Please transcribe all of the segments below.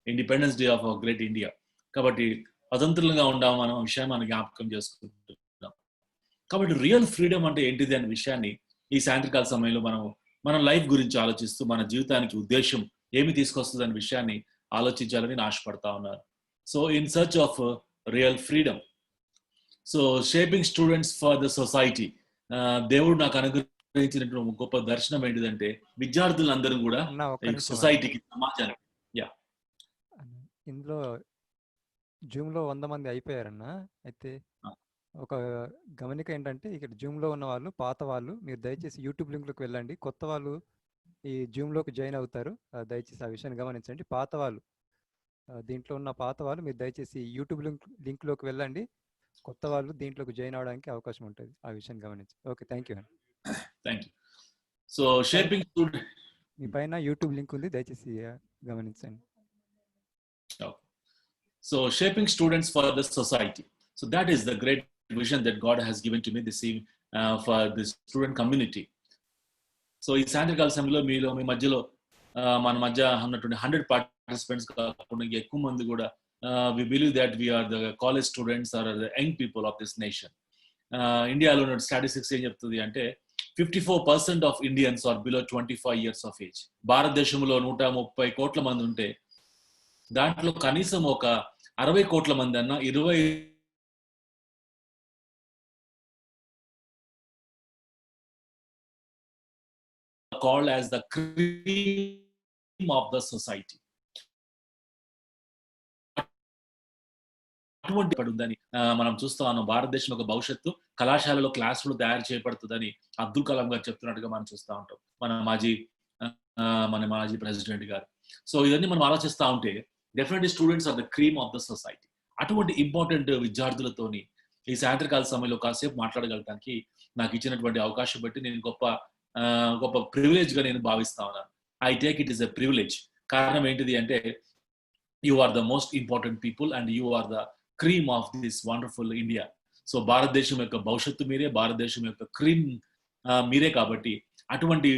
Independence day of great India. కాబట్టి స్వతంత్రంగా ఉండాం అనే విషయాన్ని మనం జ్ఞాపకం చేసుకుంటున్నాం. కాబట్టి రియల్ ఫ్రీడమ్ అంటే ఏంటిది అనే విషయాన్ని ఈ సాయంత్రకాల సమయంలో మన లైఫ్ గురించి ఆలోచిస్తూ మన జీవితానికి ఉద్దేశం ఏమి తీసుకొస్తుంది అనే విషయాన్ని ఆలోచించాలని నేను ఆశపడతా ఉన్నాను. So in search of real freedom, so shaping students for the society, దేవుడు నాకు అనుగ్రహించినటువంటి గొప్ప దర్శనం ఏంటిదంటే విద్యార్థులందరూ కూడా సొసైటీకి, సమాజానికి. యా, ఇందులో జూమ్ లో 100 మంది అయిపోయారన్న. అయితే ఒక గమనిక ఏంటంటే ఇక్కడ జూమ్ లో ఉన్న వాళ్ళు, పాత వాళ్ళు, మీరు దయచేసి యూట్యూబ్ లింక్ లోకి వెళ్ళండి. కొత్త వాళ్ళు ఈ జూమ్ లోకి జాయిన్ అవుతారు, దయచేసి ఆ విషయాన్ని గమనించండి. పాత వాళ్ళు, దీంట్లో ఉన్న పాత వాళ్ళు మీరు దయచేసి యూట్యూబ్ లింక్ లోకి వెళ్ళండి. కొత్త వాళ్ళు దీంట్లోకి జాయిన్ అవడానికి అవకాశం ఉంటుంది, ఆ విషయాన్ని గమనించండి. Okay, thank you. So shaping student, మీ పైన యూట్యూబ్ లింక్ ఉంది, దయచేసి గమనించండి. So shaping students for the society. So that is the great vision that God has given to me this evening for this student community. So ఈ సాయంత్రకాల సమయంలో మీ మధ్యలో మన మధ్య ఉన్నటువంటి 100 పార్టిసిపెంట్స్ కాకుండా ఎక్కువ మంది కూడా we believe that we are the college students or the young people of this nation. ఇండియాలో ఉన్న స్టాటిస్టిక్స్ ఏం చెప్తుంది అంటే 54% of Indians are below 25 years of age. భారతదేశంలో 130 కోట్ల మంది ఉంటే దాంట్లో కనీసం ఒక 60 కోట్ల మంది అన్న 20 called as the cream of the society. అటువంటి ఉందని మనం చూస్తా ఉన్నాం. భారతదేశం ఒక భవిష్యత్తు కళాశాలలో క్లాస్ రూమ్ తయారు చేయబడుతుందని అబ్దుల్ కలాం గారు చెప్తున్నట్టుగా మనం చూస్తూ ఉంటాం, మన మాజీ ప్రెసిడెంట్ గారు. సో ఇవన్నీ మనం ఆలోచిస్తూ ఉంటే definitely students are the cream of the society. అటువంటి ఇంపార్టెంట్ విద్యార్థులతోని ఈ సాయంత్రకాల సమయంలో కాసేపు మాట్లాడగలటానికి నాకు ఇచ్చినటువంటి అవకాశం బట్టి నేను గొప్ప ప్రివిలేజ్ గా నేను భావిస్తా ఉన్నాను. I take it is a privilege. కారణం ఏంటిది అంటే you are the most important people and you are the cream of this wonderful India. So భారతదేశం యొక్క భవిష్యత్తు మీరే, భారతదేశం యొక్క క్రీమ్ మీరే. కాబట్టి అటువంటి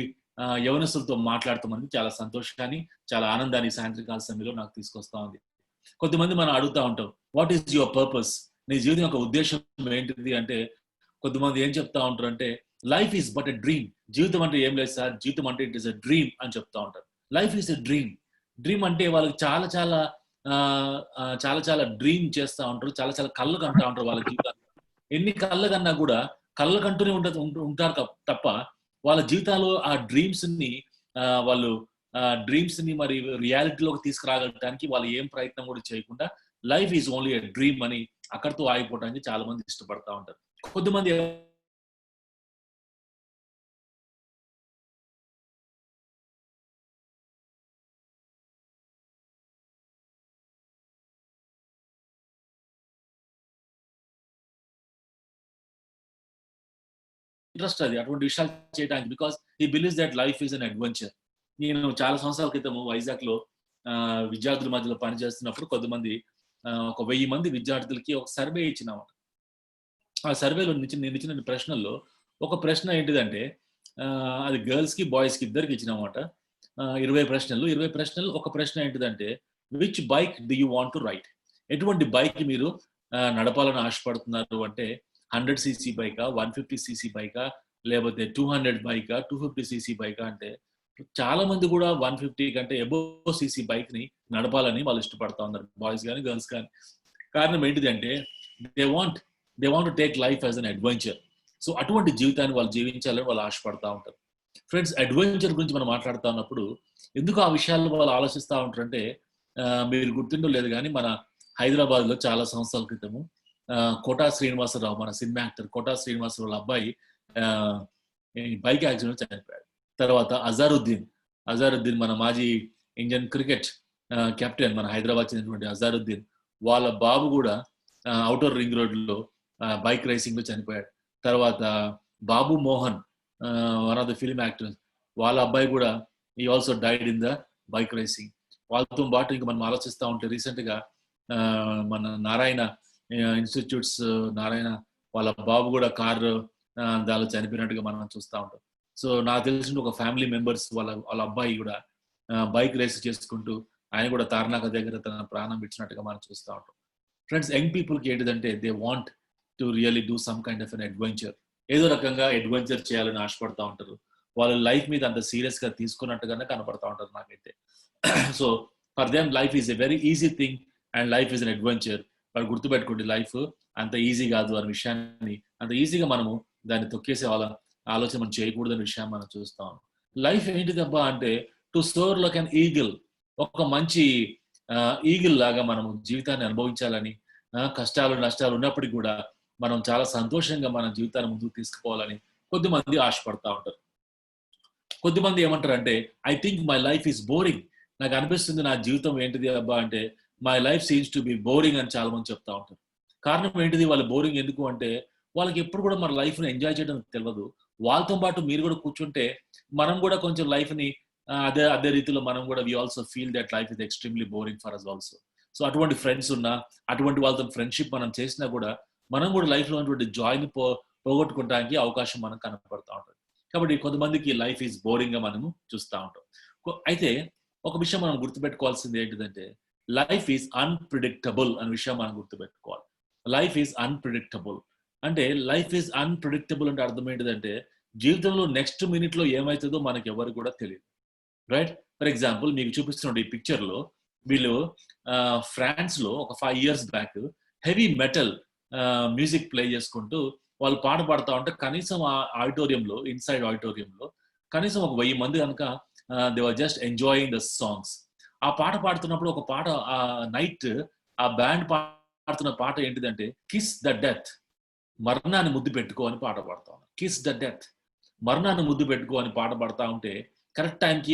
యవనస్తులతో మాట్లాడుతామని చాలా సంతోషాన్ని, చాలా ఆనందాన్ని సాయంత్రకాల సమయంలో నాకు తీసుకొస్తా ఉంది. కొద్దిమంది మనం అడుగుతా ఉంటాం, వాట్ ఈస్ యువర్ పర్పస్? నీ జీవితం యొక్క ఉద్దేశం ఏంటిది అంటే కొద్దిమంది ఏం చెప్తా ఉంటారు అంటే life is but a dream. జీవితం అంటే ఏం లేదు సార్, జీవితం అంటే ఇట్ ఈస్ ఎ డ్రీమ్ అని చెప్తా ఉంటారు. Life is a dream. Dream అంటే వాళ్ళకి చాలా చాలా డ్రీమ్ చేస్తూ ఉంటారు, చాలా కళ్ళు కంటా ఉంటారు వాళ్ళ జీవితాలు. ఎన్ని కళ్ళు కన్నా కూడా కళ్ళు కంటూనే ఉంటారు తప్ప వాళ్ళ జీవితాలు ఆ డ్రీమ్స్ ని మరి రియాలిటీలోకి తీసుకురాగలటానికి వాళ్ళు ఏం ప్రయత్నం కూడా చేయకుండా life is only a dream అని అక్కడితో ఆగిపోవడానికి చాలా మంది ఇష్టపడతా ఉంటారు. కొద్దిమంది ఇంట్రెస్ట్ అది అటువంటి విషయాలు చేయడానికి, because he believes that life is an adventure. నేను చాలా సంవత్సరాల క్రితము వైజాగ్ లో విద్యార్థుల మధ్యలో పనిచేస్తున్నప్పుడు కొద్దిమంది ఒక 1000 మంది విద్యార్థులకి ఒక సర్వే ఇచ్చినామట. ఆ సర్వేలో నేను ఇచ్చిన ప్రశ్నల్లో ఒక ప్రశ్న ఏంటిదంటే అది గర్ల్స్ కి బాయ్స్ కి ఇద్దరికి ఇచ్చినామట. 20 ప్రశ్నలు ఒక ప్రశ్న ఏంటిదంటే which bike do you want to ride? ఎటువంటి బైక్ మీరు నడపాలని ఆశపడుతున్నారు అంటే 100cc బైకా, 150cc బైకా, లేకపోతే 200 బైకా, 250cc బైకా అంటే చాలా మంది కూడా 150 కంటే అబోవ్ సిసి బైక్ ని నడపాలని వాళ్ళు ఇష్టపడతా ఉన్నారు, బాయ్స్ కానీ గర్ల్స్ కానీ. కారణం ఏంటిది అంటే they want to take life as an adventure. So అటువంటి జీవితాన్ని వాళ్ళు జీవించాలని వాళ్ళు ఆశపడతా ఉంటారు. ఫ్రెండ్స్, అడ్వెంచర్ గురించి మనం మాట్లాడుతూ ఉన్నప్పుడు ఎందుకు ఆ విషయాల్లో వాళ్ళు ఆలోచిస్తూ ఉంటారంటే మీరు గుర్తుండో లేదు కానీ మన హైదరాబాద్ లో చాలా సంవత్సరాల క్రితము కోటా శ్రీనివాసరావు, మన సినిమా యాక్టర్ కోటా శ్రీనివాసరావు అబ్బాయి బైక్ యాక్సిడెంట్ చనిపోయాడు. తర్వాత అజారుద్దీన్ మన మాజీ ఇండియన్ క్రికెట్ కెప్టెన్, మన హైదరాబాద్ చెందినటువంటి అజారుద్దీన్ వాళ్ళ బాబు కూడా అవుటర్ రింగ్ రోడ్ లో బైక్ రేసింగ్ లో చనిపోయాడు. తర్వాత Babu Mohan, one of the film actors, వాళ్ళ అబ్బాయి కూడా ఈ also died in the bike racing. వాళ్ళతో పాటు ఇంకా మనం ఆలోచిస్తూ ఉంటే రీసెంట్ గా మన నారాయణ ఇన్స్టిట్యూట్స్ నారాయణ వాళ్ళ బాబు కూడా కారు దానిలో చనిపోయినట్టుగా మనం చూస్తూ ఉంటాం. సో నాకు తెలిసిన ఒక ఫ్యామిలీ మెంబర్స్ వాళ్ళ అబ్బాయి కూడా బైక్ రేస్ చేసుకుంటూ ఆయన కూడా తార్నాక దగ్గర తన ప్రాణం ఇచ్చినట్టుగా మనం చూస్తూ ఉంటాం. ఫ్రెండ్స్, యంగ్ పీపుల్కి ఏంటిదంటే they want to really do some kind of an adventure. ఏదో రకంగా అడ్వెంచర్ చేయాలని ఆశపడతా ఉంటారు. వాళ్ళ లైఫ్ మీద అంత సీరియస్ గా తీసుకున్నట్టుగానే కనపడతా ఉంటారు నాకైతే. So for them life is a very easy thing and life is an adventure. వాళ్ళు గుర్తుపెట్టుకోండి, లైఫ్ అంత ఈజీ కాదు అనే విషయాన్ని, అంత ఈజీగా మనము దాన్ని తొక్కేసే వాళ్ళ ఆలోచన మనం చేయకూడదు అనే విషయాన్ని మనం చూస్తాం. లైఫ్ ఏంటిదబ్బా అంటే to soar like an eagle. ఒక మంచి ఈగిల్ లాగా మనము జీవితాన్ని అనుభవించాలని, కష్టాలు నష్టాలు ఉన్నప్పటికీ కూడా మనం చాలా సంతోషంగా మన జీవితాన్ని ముందుకు తీసుకుపోవాలని కొద్దిమంది ఆశపడతా ఉంటారు. కొద్దిమంది ఏమంటారంటే I think my life is boring. నాకు అనిపిస్తుంది నా జీవితం ఏంటిది అబ్బా అంటే my life scenes to be boring అని చాలా మంది చెప్తా ఉంటారు. కారణం ఏంటిది వాళ్ళు బోరింగ్ ఎందుకు అంటే వాళ్ళకి ఎప్పుడు కూడా మన లైఫ్ ని ఎంజాయ్ చేయడం తెలియదు. వాళ్ళతో పాటు మీరు కూడా కూర్చుంటే మనం కూడా కొంచెం లైఫ్ ని అదే అదే రీతిలో మనం కూడా we also feel that life is extremely boring for us also. So అటువంటి ఫ్రెండ్స్ ఉన్నా, అటువంటి వాళ్ళతో ఫ్రెండ్షిప్ మనం చేసినా కూడా మనం కూడా లైఫ్ లో ఉన్నటువంటి జాయ్ ని పోగొట్టుకోవడానికి అవకాశం మనకు కనపడతా ఉంటుంది. కాబట్టి కొంతమందికి లైఫ్ ఈజ్ బోరింగ్ గా మనము చూస్తూ ఉంటాం. అయితే ఒక విషయం మనం గుర్తుపెట్టుకోవాల్సింది ఏంటిదంటే లైఫ్ ఈజ్ అన్ప్రిడిక్టబుల్ అనే విషయం మనం గుర్తుపెట్టుకోవాలి. లైఫ్ ఈజ్ అన్ప్రిడిక్టబుల్ అంటే లైఫ్ ఈజ్ అన్ప్రిడిక్టబుల్ అంటే అర్థం ఏంటిదంటే జీవితంలో నెక్స్ట్ మినిట్ లో ఏమవుతుందో మనకి ఎవరు కూడా తెలియదు. రైట్? ఫర్ ఎగ్జాంపుల్ మీకు చూపిస్తున్న ఈ పిక్చర్ లో వీళ్ళు ఫ్రాన్స్ లో ఒక 5 years back heavy metal music play చేసుకుంటూ వాళ్ళు పాట పాడుతూ ఉంటే కనీసం ఆ ఆడిటోరియంలో, ఇన్సైడ్ ఆడిటోరియంలో కనీసం ఒక 1000 మంది కనుక they were just enjoying the songs. ఆ పాట పాడుతున్నప్పుడు ఒక పాట ఆ నైట్ ఆ బ్యాండ్ పాడుతున్న పాట ఏంటిదంటే కిస్ ద డెత్, మరణాన్ని ముద్దు పెట్టుకో అని పాట పాడుతా ఉన్నారు. కిస్ ద డెత్, మరణాన్ని ముద్దు పెట్టుకో అని పాట పాడుతూ ఉంటే కరెక్ట్ టైంకి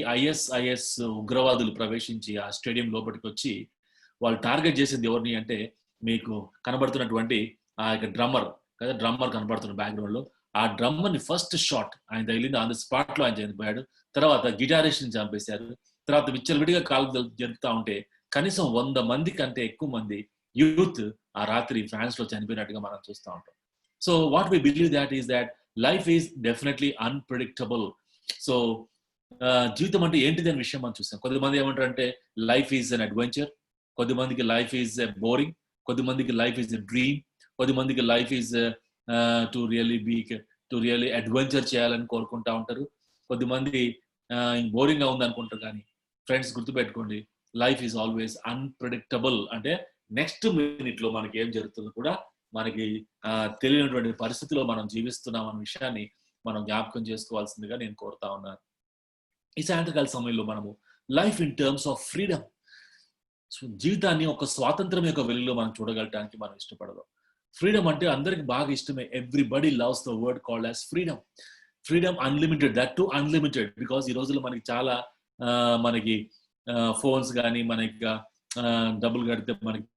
ఐఎస్ ఉగ్రవాదులు ప్రవేశించి ఆ స్టేడియం లోపలికి వచ్చి వాళ్ళు టార్గెట్ చేసింది ఎవరిని అంటే మీకు కనబడుతున్నటువంటి ఆ యొక్క డ్రమ్మర్ కదా, డ్రమ్మర్ కనబడుతున్న బ్యాక్గ్రౌండ్ లో ఆ డ్రమ్మర్ ని ఫస్ట్ షాట్ ఆయన తగిలింది, ఆన్ ద స్పాట్ లో ఆయన చనిపోయాడు. తర్వాత గిటారిస్ట్ ని చంపేశారు. తర్వాత విచ్చలవిడిగా కాలు జరుపుతా ఉంటే కనీసం 100 మంది కంటే ఎక్కువ మంది యూత్ ఆ రాత్రి ఫ్రాన్స్ లో చనిపోయినట్టుగా మనం చూస్తూ ఉంటాం. So what we believe that is that life is definitely unpredictable. So జీవితం అంటే ఏంటిది అనే విషయం మనం చూస్తాం. కొద్దిమంది ఏమంటారు అంటే లైఫ్ ఈజ్ అన్ అడ్వెంచర్, కొద్దిమందికి లైఫ్ ఈజ్ బోరింగ్, కొద్దిమందికి లైఫ్ ఈజ్ డ్రీమ్, కొద్దిమందికి life is to really adventure చేయాలని కోరుకుంటా ఉంటారు. కొద్దిమంది బోరింగ్ గా ఉంది అనుకుంటారు. కానీ ఫ్రెండ్స్ గుర్తుపెట్టుకోండి, లైఫ్ ఈజ్ ఆల్వేస్ అన్ప్రిడిక్టబుల్. అంటే నెక్స్ట్ మినిట్ లో మనకి ఏం జరుగుతుందో కూడా మనకి తెలియనటువంటి పరిస్థితిలో మనం జీవిస్తున్నాం అనే విషయాన్ని మనం జ్ఞాపకం చేసుకోవాల్సిందిగా నేను కోరుతా ఉన్నాను. ఈ సాయంత్రకాల సమయంలో మనము life in terms of freedom, జీవితాన్ని ఒక స్వాతంత్రం యొక్క వెలుగులో మనం చూడగలటానికి మనం ఇష్టపడదాం. ఫ్రీడమ్ అంటే అందరికి బాగా ఇష్టమే. Everybody loves the word called as freedom. Freedom unlimited, that to unlimited. Because ఈ రోజుల్లో మనకి చాలా మనకి ఫోన్స్ కానీ మనకి డబ్బులు కడితే మనకి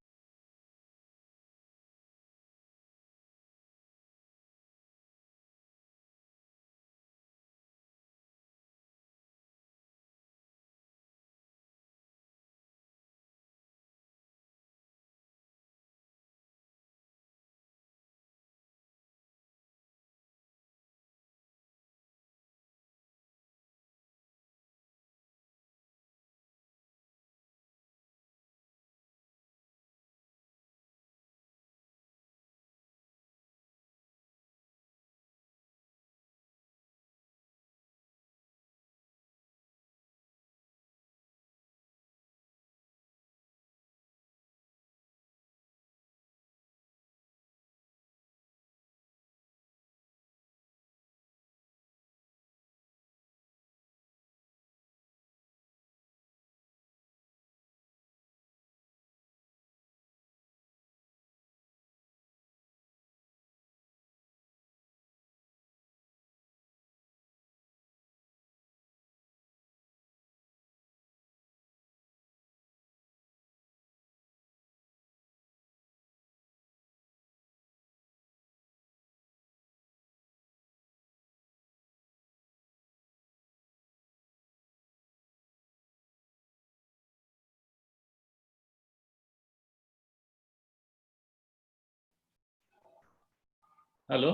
హలో,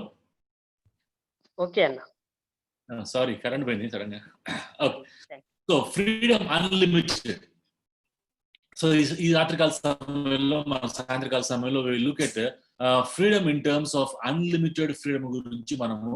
ఓకే అన్న. సారీ కరెంట్ పోయింది సడన్ గా. Okay, so freedom unlimited. So ఈ రాత్రికాల సమయంలో, మన సాయంత్రకాల సమయంలో look at freedom in terms of unlimited freedom గురించి మనము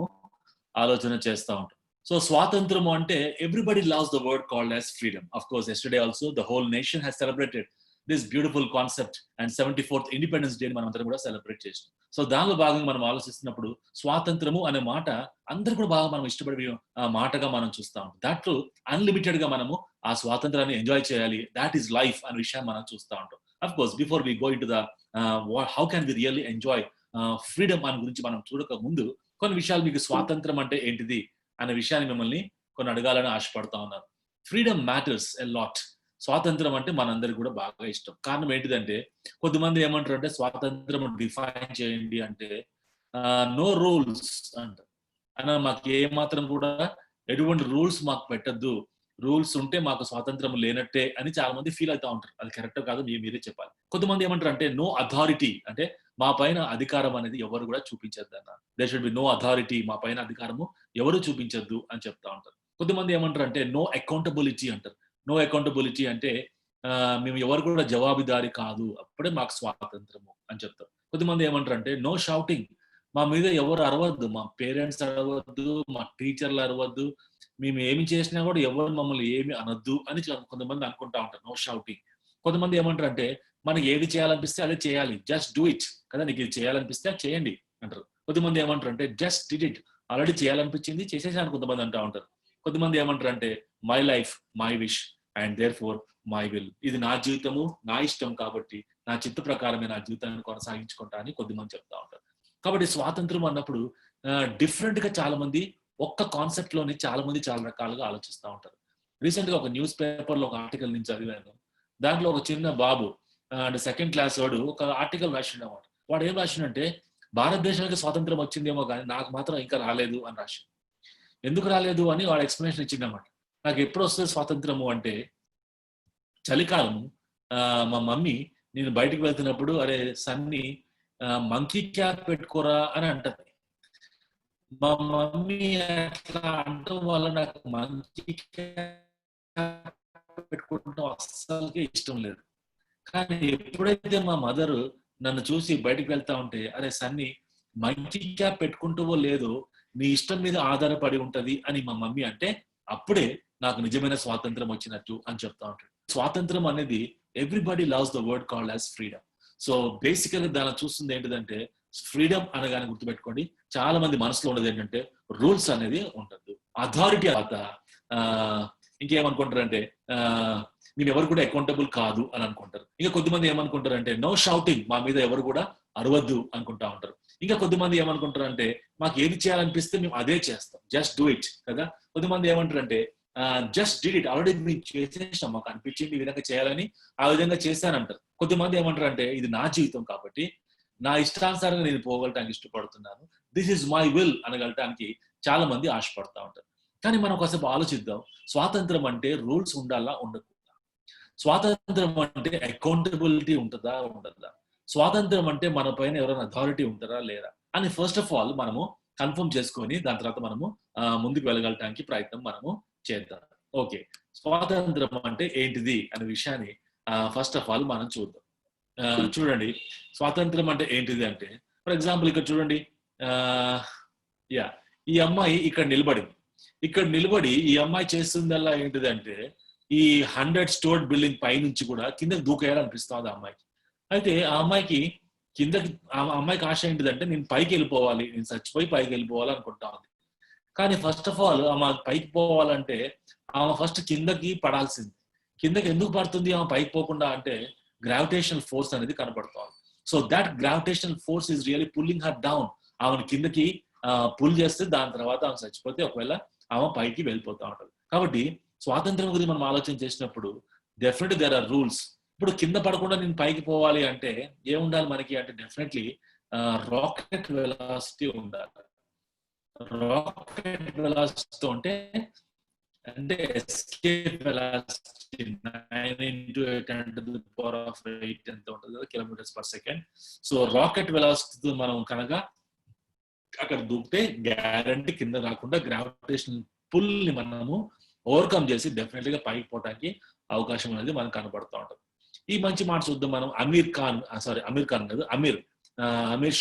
ఆలోచన చేస్తూ ఉంటాం. సో స్వాతంత్రము అంటే everybody loves the word called as freedom. Of course yesterday also the whole nation has celebrated this beautiful concept and 74th independence day మనం అందరం కూడా celebrate చేసాం. సో దానిలో భాగంగా మనం ఆలోచిస్తున్నప్పుడు స్వాతంత్రము అనే మాట అందరూ కూడా బాగా మనం ఇష్టపడే మాటగా మనం చూస్తాం. దాంట్లో అన్లిమిటెడ్ గా మనము ఆ స్వాతంత్రాన్ని ఎంజాయ్ చేయాలి, దాట్ ఈస్ లైఫ్ అనే విషయాన్ని మనం చూస్తూ ఉంటాం. Of course before we go into the how can we really enjoy freedom అని గురించి మనం చూడక ముందు కొన్ని విషయాలు, మీకు స్వాతంత్రం అంటే ఏంటిది అనే విషయాన్ని మిమ్మల్ని కొన్ని అడగాలని ఆశపడతా ఉన్నాను. Freedom matters a lot. స్వాతంత్రం అంటే మనందరికి కూడా బాగా ఇష్టం. కారణం ఏంటిదంటే, కొద్దిమంది ఏమంటారు అంటే స్వాతంత్రం డిఫైన్ చేయండి అంటే నో రూల్స్ అంటారు. అయినా మాకు ఏ మాత్రం కూడా ఎటువంటి రూల్స్ మాకు పెట్టద్దు, రూల్స్ ఉంటే మాకు స్వాతంత్రం లేనట్టే అని చాలా మంది ఫీల్ అవుతా ఉంటారు. అది కరెక్ట్ కాదు, మీరే చెప్పాలి. కొంతమంది ఏమంటారు అంటే నో అథారిటీ, అంటే మా పైన అధికారం అనేది ఎవరు కూడా చూపించద్దు అన్న. There should be no authority, మా పైన అధికారము ఎవరు చూపించద్దు అని చెప్తా ఉంటారు. కొంతమంది ఏమంటారు అంటే నో అకౌంటబిలిటీ అంటారు. నో అకౌంటబిలిటీ అంటే మేము ఎవరు కూడా జవాబుదారి కాదు, అప్పుడే మాకు స్వాతంత్రము అని చెప్తారు. కొంతమంది ఏమంటారు అంటే నో షౌటింగ్, మా మీద ఎవరు అరవద్దు, మా పేరెంట్స్ అరవద్దు, మా టీచర్లు అరవద్దు, మేము ఏమి చేసినా కూడా ఎవరు మమ్మల్ని ఏమి అనొద్దు అని కొంతమంది అనుకుంటా ఉంటారు. No shouting. కొంతమంది ఏమంటారు అంటే మనకి ఏది చేయాలనిపిస్తే అదే చేయాలి, జస్ట్ డూ ఇట్ కదా, నీకు ఇది చేయాలనిపిస్తే చేయండి అంటారు. కొంతమంది ఏమంటారు అంటే జస్ట్ డిడ్ ఇట్, ఆల్రెడీ చేయాలనిపించింది చేసేసాను కొంతమంది అంటా ఉంటారు. కొంతమంది ఏమంటారు అంటే my life my wish and therefore my will, ఇది నా జీవితము నా ఇష్టం కాబట్టి నా చిత్త ప్రకారమే నా జీవితాన్ని కొనసాగించుకుంటా అని కొద్దిమంది చెప్తా ఉంటారు. కాబట్టి స్వాతంత్రం అన్నప్పుడు డిఫరెంట్ గా చాలా మంది ఒక్క కాన్సెప్ట్ లోని చాలా మంది చాలా రకాలుగా ఆలోచిస్తూ ఉంటారు. రీసెంట్ గా ఒక న్యూస్ పేపర్ లో ఒక ఆర్టికల్ నేను చదివాను. దాంట్లో ఒక చిన్న బాబు అంటే 2nd క్లాస్ వాడు ఒక ఆర్టికల్ రాసిండు అన్నమాట. వాడు ఏం రాసిండంటే భారతదేశానికి స్వాతంత్రం వచ్చిందేమో కానీ నాకు మాత్రం ఇంకా రాలేదు అని రాసిండు. ఎందుకు రాలేదు అని వాడు ఎక్స్ప్లెనేషన్ ఇచ్చిండన్నమాట. నాకు ఎప్పుడు వస్తుంది స్వాతంత్రము అంటే చలికాలము, మా మమ్మీ నేను బయటకు వెళ్తున్నప్పుడు అరే సన్ని మంకీ క్యాప్ పెట్టుకోరా అని అంటది. మా మమ్మీ అట్లా అంటం వల్ల నాకు మంకీ క్యాప్ పెట్టుకోవడం అస్సలకే ఇష్టం లేదు. కానీ ఎప్పుడైతే మా మదర్ నన్ను చూసి బయటకు వెళ్తా ఉంటే అరే సన్ని మంకీ క్యాప్ పెట్టుకుంటావో లేదో నీ ఇష్టం మీద ఆధారపడి ఉంటది అని మా మమ్మీ అంటే అప్పుడే నాకు నిజమైన స్వాతంత్రం వచ్చినట్టు అని చెప్తా ఉంటాడు. స్వాతంత్రం అనేది everybody loves the word called as freedom. So basically దాన్ని చూస్తుంది ఏంటిదంటే ఫ్రీడమ్ అనగానే గుర్తుపెట్టుకోండి, చాలా మంది మనసులో ఉన్నది ఏంటంటే రూల్స్ అనేది ఉండదు, అథారిటీ ఇంకేమనుకుంటారంటే మీరు ఎవరు కూడా అకౌంటబుల్ కాదు అని అనుకుంటారు. ఇంకా కొద్దిమంది ఏమనుకుంటారు అంటే నో షౌటింగ్, మా మీద ఎవరు కూడా అరవద్దు అనుకుంటా ఉంటారు. ఇంకా కొద్దిమంది ఏమనుకుంటారు అంటే మాకు ఏది చేయాలనిపిస్తే మేము అదే చేస్తాం, జస్ట్ డూ ఇట్ కదా. కొద్దిమంది ఏమంటారు అంటే జస్ట్ డిడ్ ఇట్, ఆల్రెడీ మేము చేసేసాం, మాకు అనిపించింది ఈ విధంగా చేయాలని ఆ విధంగా చేశానంటారు. కొద్దిమంది ఏమంటారు అంటే ఇది నా జీవితం కాబట్టి నా ఇష్టానుసారంగా నేను పోగలటానికి ఇష్టపడుతున్నాను, దిస్ ఇస్ మై విల్ అనగలటానికి చాలా మంది ఆశపడతా ఉంటారు. కానీ మనం ఒకసేపు ఆలోచిద్దాం, స్వాతంత్రం అంటే రూల్స్ ఉండాలా ఉండకూడదా? స్వాతంత్రం అంటే అకౌంటబిలిటీ ఉంటుందా ఉండదా? స్వాతంత్రం అంటే మన పైన ఎవరైనా అథారిటీ ఉంటారా లేరా అని ఫస్ట్ ఆఫ్ ఆల్ మనము కన్ఫర్మ్ చేసుకొని దాని తర్వాత మనము ముందుకు వెళ్ళగలటానికి ప్రయత్నం మనము చేద్దాం. ఓకే, స్వాతంత్రం అంటే ఏంటిది అనే విషయాన్ని ఫస్ట్ ఆఫ్ ఆల్ మనం చూద్దాం. చూడండి, స్వాతంత్రం అంటే ఏంటిది అంటే ఫర్ ఎగ్జాంపుల్ ఇక్కడ చూడండి, ఈ అమ్మాయి ఇక్కడ నిలబడి ఈ అమ్మాయి చేస్తుందల్లా ఏంటిదంటే ఈ 100 స్టోర్ బిల్డింగ్ పై నుంచి కూడా కిందకి దూకేయాలనిపిస్తుంది ఆ అమ్మాయికి. అయితే ఆ అమ్మాయికి ఆశ ఏంటిదంటే నేను పైకి వెళ్ళిపోవాలి, నేను చచ్చిపోయి పైకి వెళ్ళిపోవాలి అనుకుంటా ఉంది. కానీ ఫస్ట్ ఆఫ్ ఆల్ ఆమె పైకి పోవాలంటే ఆమె ఫస్ట్ కిందకి పడాల్సింది. కిందకి ఎందుకు పడుతుంది ఆమె పైకి పోకుండా అంటే గ్రావిటేషనల్ ఫోర్స్ అనేది కనపడుతుంది. So that gravitational force is really pulling her down. ఆమెను కిందకి పుల్ చేస్తే దాని తర్వాత ఆమె చచ్చిపోతే ఒకవేళ ఆమె పైకి వెళ్ళిపోతా ఉంటుంది. కాబట్టి స్వాతంత్రం గురించి మనం ఆలోచన చేసినప్పుడు డెఫినెట్లీ దేర్ ఆర్ రూల్స్. ఇప్పుడు కింద పడకుండా నేను పైకి పోవాలి అంటే ఏముండాలి మనకి అంటే డెఫినెట్లీ రాకెట్ వెలాసిటీ ఉండాలి. రాకెట్ వెలాసిటీ అంటే ఎస్కేప్ వెలాసిటీ 9 into 10⁸ ఎంత ఉంటుంది kilometres per second. So rocket velocity మనం కనుక అక్కడ దూకితే గ్యారంటీ కింద రాకుండా గ్రావిటేషనల్ పుల్ ని మనము ఓవర్కమ్ చేసి డెఫినెట్లీగా పైకి పోవడానికి అవకాశం అనేది మనకు కనబడుతూ ఉంటుంది. ఈ మంచి మాట చూద్దాం మనం. అమీర్ ఖాన్ కాదు, Aamir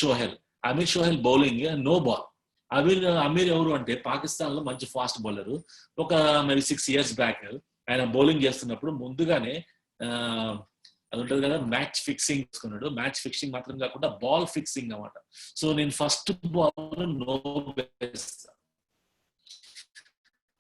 Sohail bowling no ball. Aamir ఎవరు అంటే పాకిస్తాన్ లో మంచి ఫాస్ట్ బౌలర్. ఒక మేబీ 6 years బ్యాక్ ఆయన బౌలింగ్ చేస్తున్నప్పుడు ముందుగానే అది ఉంటుంది కదా, మ్యాచ్ ఫిక్సింగ్ తీసుకున్నాడు. మ్యాచ్ ఫిక్సింగ్ మాత్రం కాకుండా బాల్ ఫిక్సింగ్ అన్నమాట. సో నేను ఫస్ట్ బాల్ నో వేస్తా,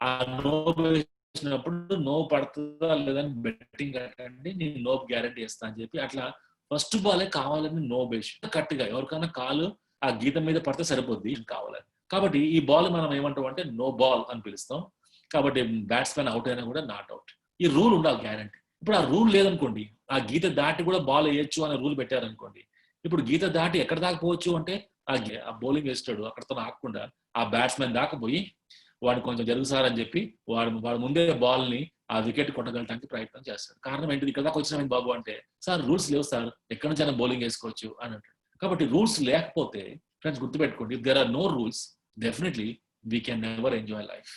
ఆ నో వేసినప్పుడు నో పడుతుందా లేదని బెట్టింగ్ కట్టండి, నేను నో గ్యారంటీ ఇస్తా అని చెప్పి అట్లా ఫస్ట్ బాలే కావాలని నో వేసి కరెక్ట్గా ఎవరికైనా కాలు ఆ గీత మీద పడితే సరిపోద్ది కావాలని. కాబట్టి ఈ బాల్ మనం ఏమంటాం అంటే నో బాల్ అని పిలుస్తాం. కాబట్టి బ్యాట్స్మెన్ అవుట్ అయినా కూడా నాట్ అవుట్. ఈ రూల్ ఉండాలి గ్యారంటీ. ఇప్పుడు ఆ రూల్ లేదనుకోండి, ఆ గీత దాటి కూడా బాల్ వేయొచ్చు అనే రూల్ పెట్టారనుకోండి, ఇప్పుడు గీత దాటి ఎక్కడ దాకా పోవచ్చు అంటే ఆ బౌలింగ్ వేస్తాడు అక్కడతో ఆగకుండా ఆ బ్యాట్స్మెన్ దాకా పోయి వాడు కొంచెం జరుగు సార్ అని చెప్పి వాడు ముందే బాల్ ని ఆ వికెట్ కొట్టగలటానికి ప్రయత్నం చేస్తాడు. కారణం ఏంటిది, ఇక్కడ దాకా వచ్చిన బాబు అంటే సార్ రూల్స్ లేవు సార్, ఎక్కడి నుంచి అయినా బౌలింగ్ వేసుకోవచ్చు అని అంటాడు. కాబట్టి రూల్స్ లేకపోతే ఫ్రెండ్స్ గుర్తుపెట్టుకోండి, if there are no rules definitely we can never enjoy life.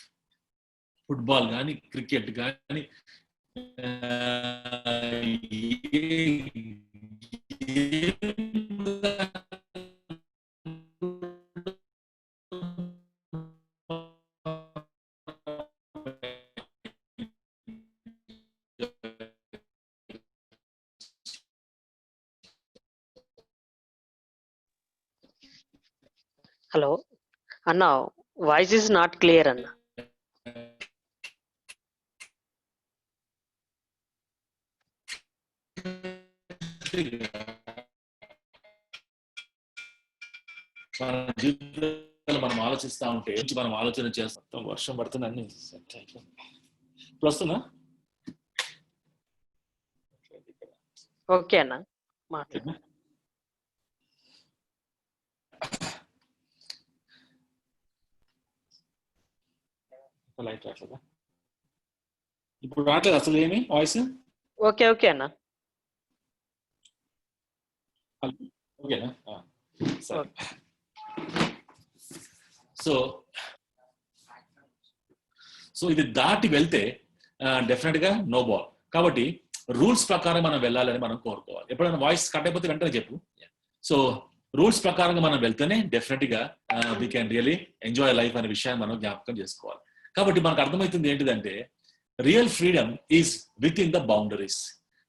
Football కానీ క్రికెట్ కానీ హలో అన్న, వాయిస్ ఇస్ నాట్ క్లియర్ అన్న. మన జీవితంలో మనం ఆలోచిస్తా ఉంటే మనం ఆలోచన చేస్తాం. వర్షం పడుతుంది అన్ని సెట్ అయిపోయింది. ఇప్పుడు వస్తుందా? ఓకే అన్న, మాట్లాడు. లైట్ రావట్లేదా? ఇప్పుడు రావట్లేదు అసలు ఏమి వాయిస్? ఓకే ఓకే అన్న. ఓకేనా? సరే. సో ఇది దాటి వెళ్తే డెఫినెట్ గా నో బాల్. కాబట్టి రూల్స్ ప్రకారం మనం వెళ్ళాలని మనం కోరుకోవాలి. ఎప్పుడైనా వాయిస్ కట్ అయిపోతే వెంటనే చెప్పు. సో రూల్స్ ప్రకారంగా మనం వెళ్తేనే డెఫినెట్ గా we can really enjoy life అనే విషయాన్ని మనం జ్ఞాపకం చేసుకోవాలి. కాబట్టి మనకు అర్థమవుతుంది ఏంటిదంటే real freedom is with in the boundaries.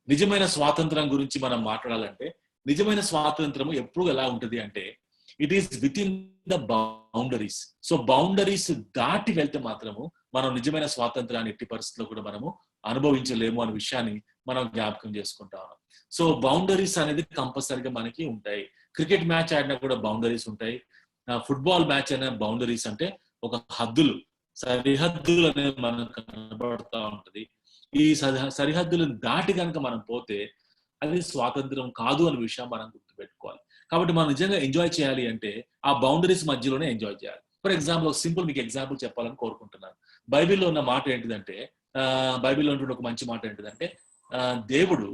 నిజమైన స్వాతంత్రం గురించి మనం మాట్లాడాలంటే నిజమైన స్వాతంత్రము ఎప్పుడు ఎలా ఉంటుంది అంటే it is with in the boundaries. So boundaries దాటి వెళ్తే మాత్రము మనం నిజమైన స్వాతంత్రాన్ని ఎట్టి పరిస్థితుల్లో కూడా మనము అనుభవించలేము అనే విషయాన్ని మనం జ్ఞాపకం చేసుకుంటాం. సో బౌండరీస్ అనేది కంపల్సరీగా మనకి ఉంటాయి. క్రికెట్ మ్యాచ్ ఆడినా కూడా బౌండరీస్ ఉంటాయి. ఫుట్బాల్ మ్యాచ్ అయినా బౌండరీస్ అంటే ఒక హద్దులు, సరిహద్దులు అనేది మనకు కనబడుతూ ఉంటది. ఈ సరిహద్దులను దాటి కనుక మనం పోతే అది స్వాతంత్రం కాదు అనే విషయం మనం గుర్తుపెట్టుకోవాలి. కాబట్టి మనం నిజంగా ఎంజాయ్ చేయాలి అంటే ఆ బౌండరీస్ మధ్యలోనే ఎంజాయ్ చేయాలి. ఫర్ ఎగ్జాంపుల్ సింపుల్ మీకు ఎగ్జాంపుల్ చెప్పాలని కోరుకుంటున్నాను. బైబిల్లో ఉన్న మాట ఏంటిదంటే బైబిల్లో ఉంటున్న ఒక మంచి మాట ఏంటిదంటే దేవుడు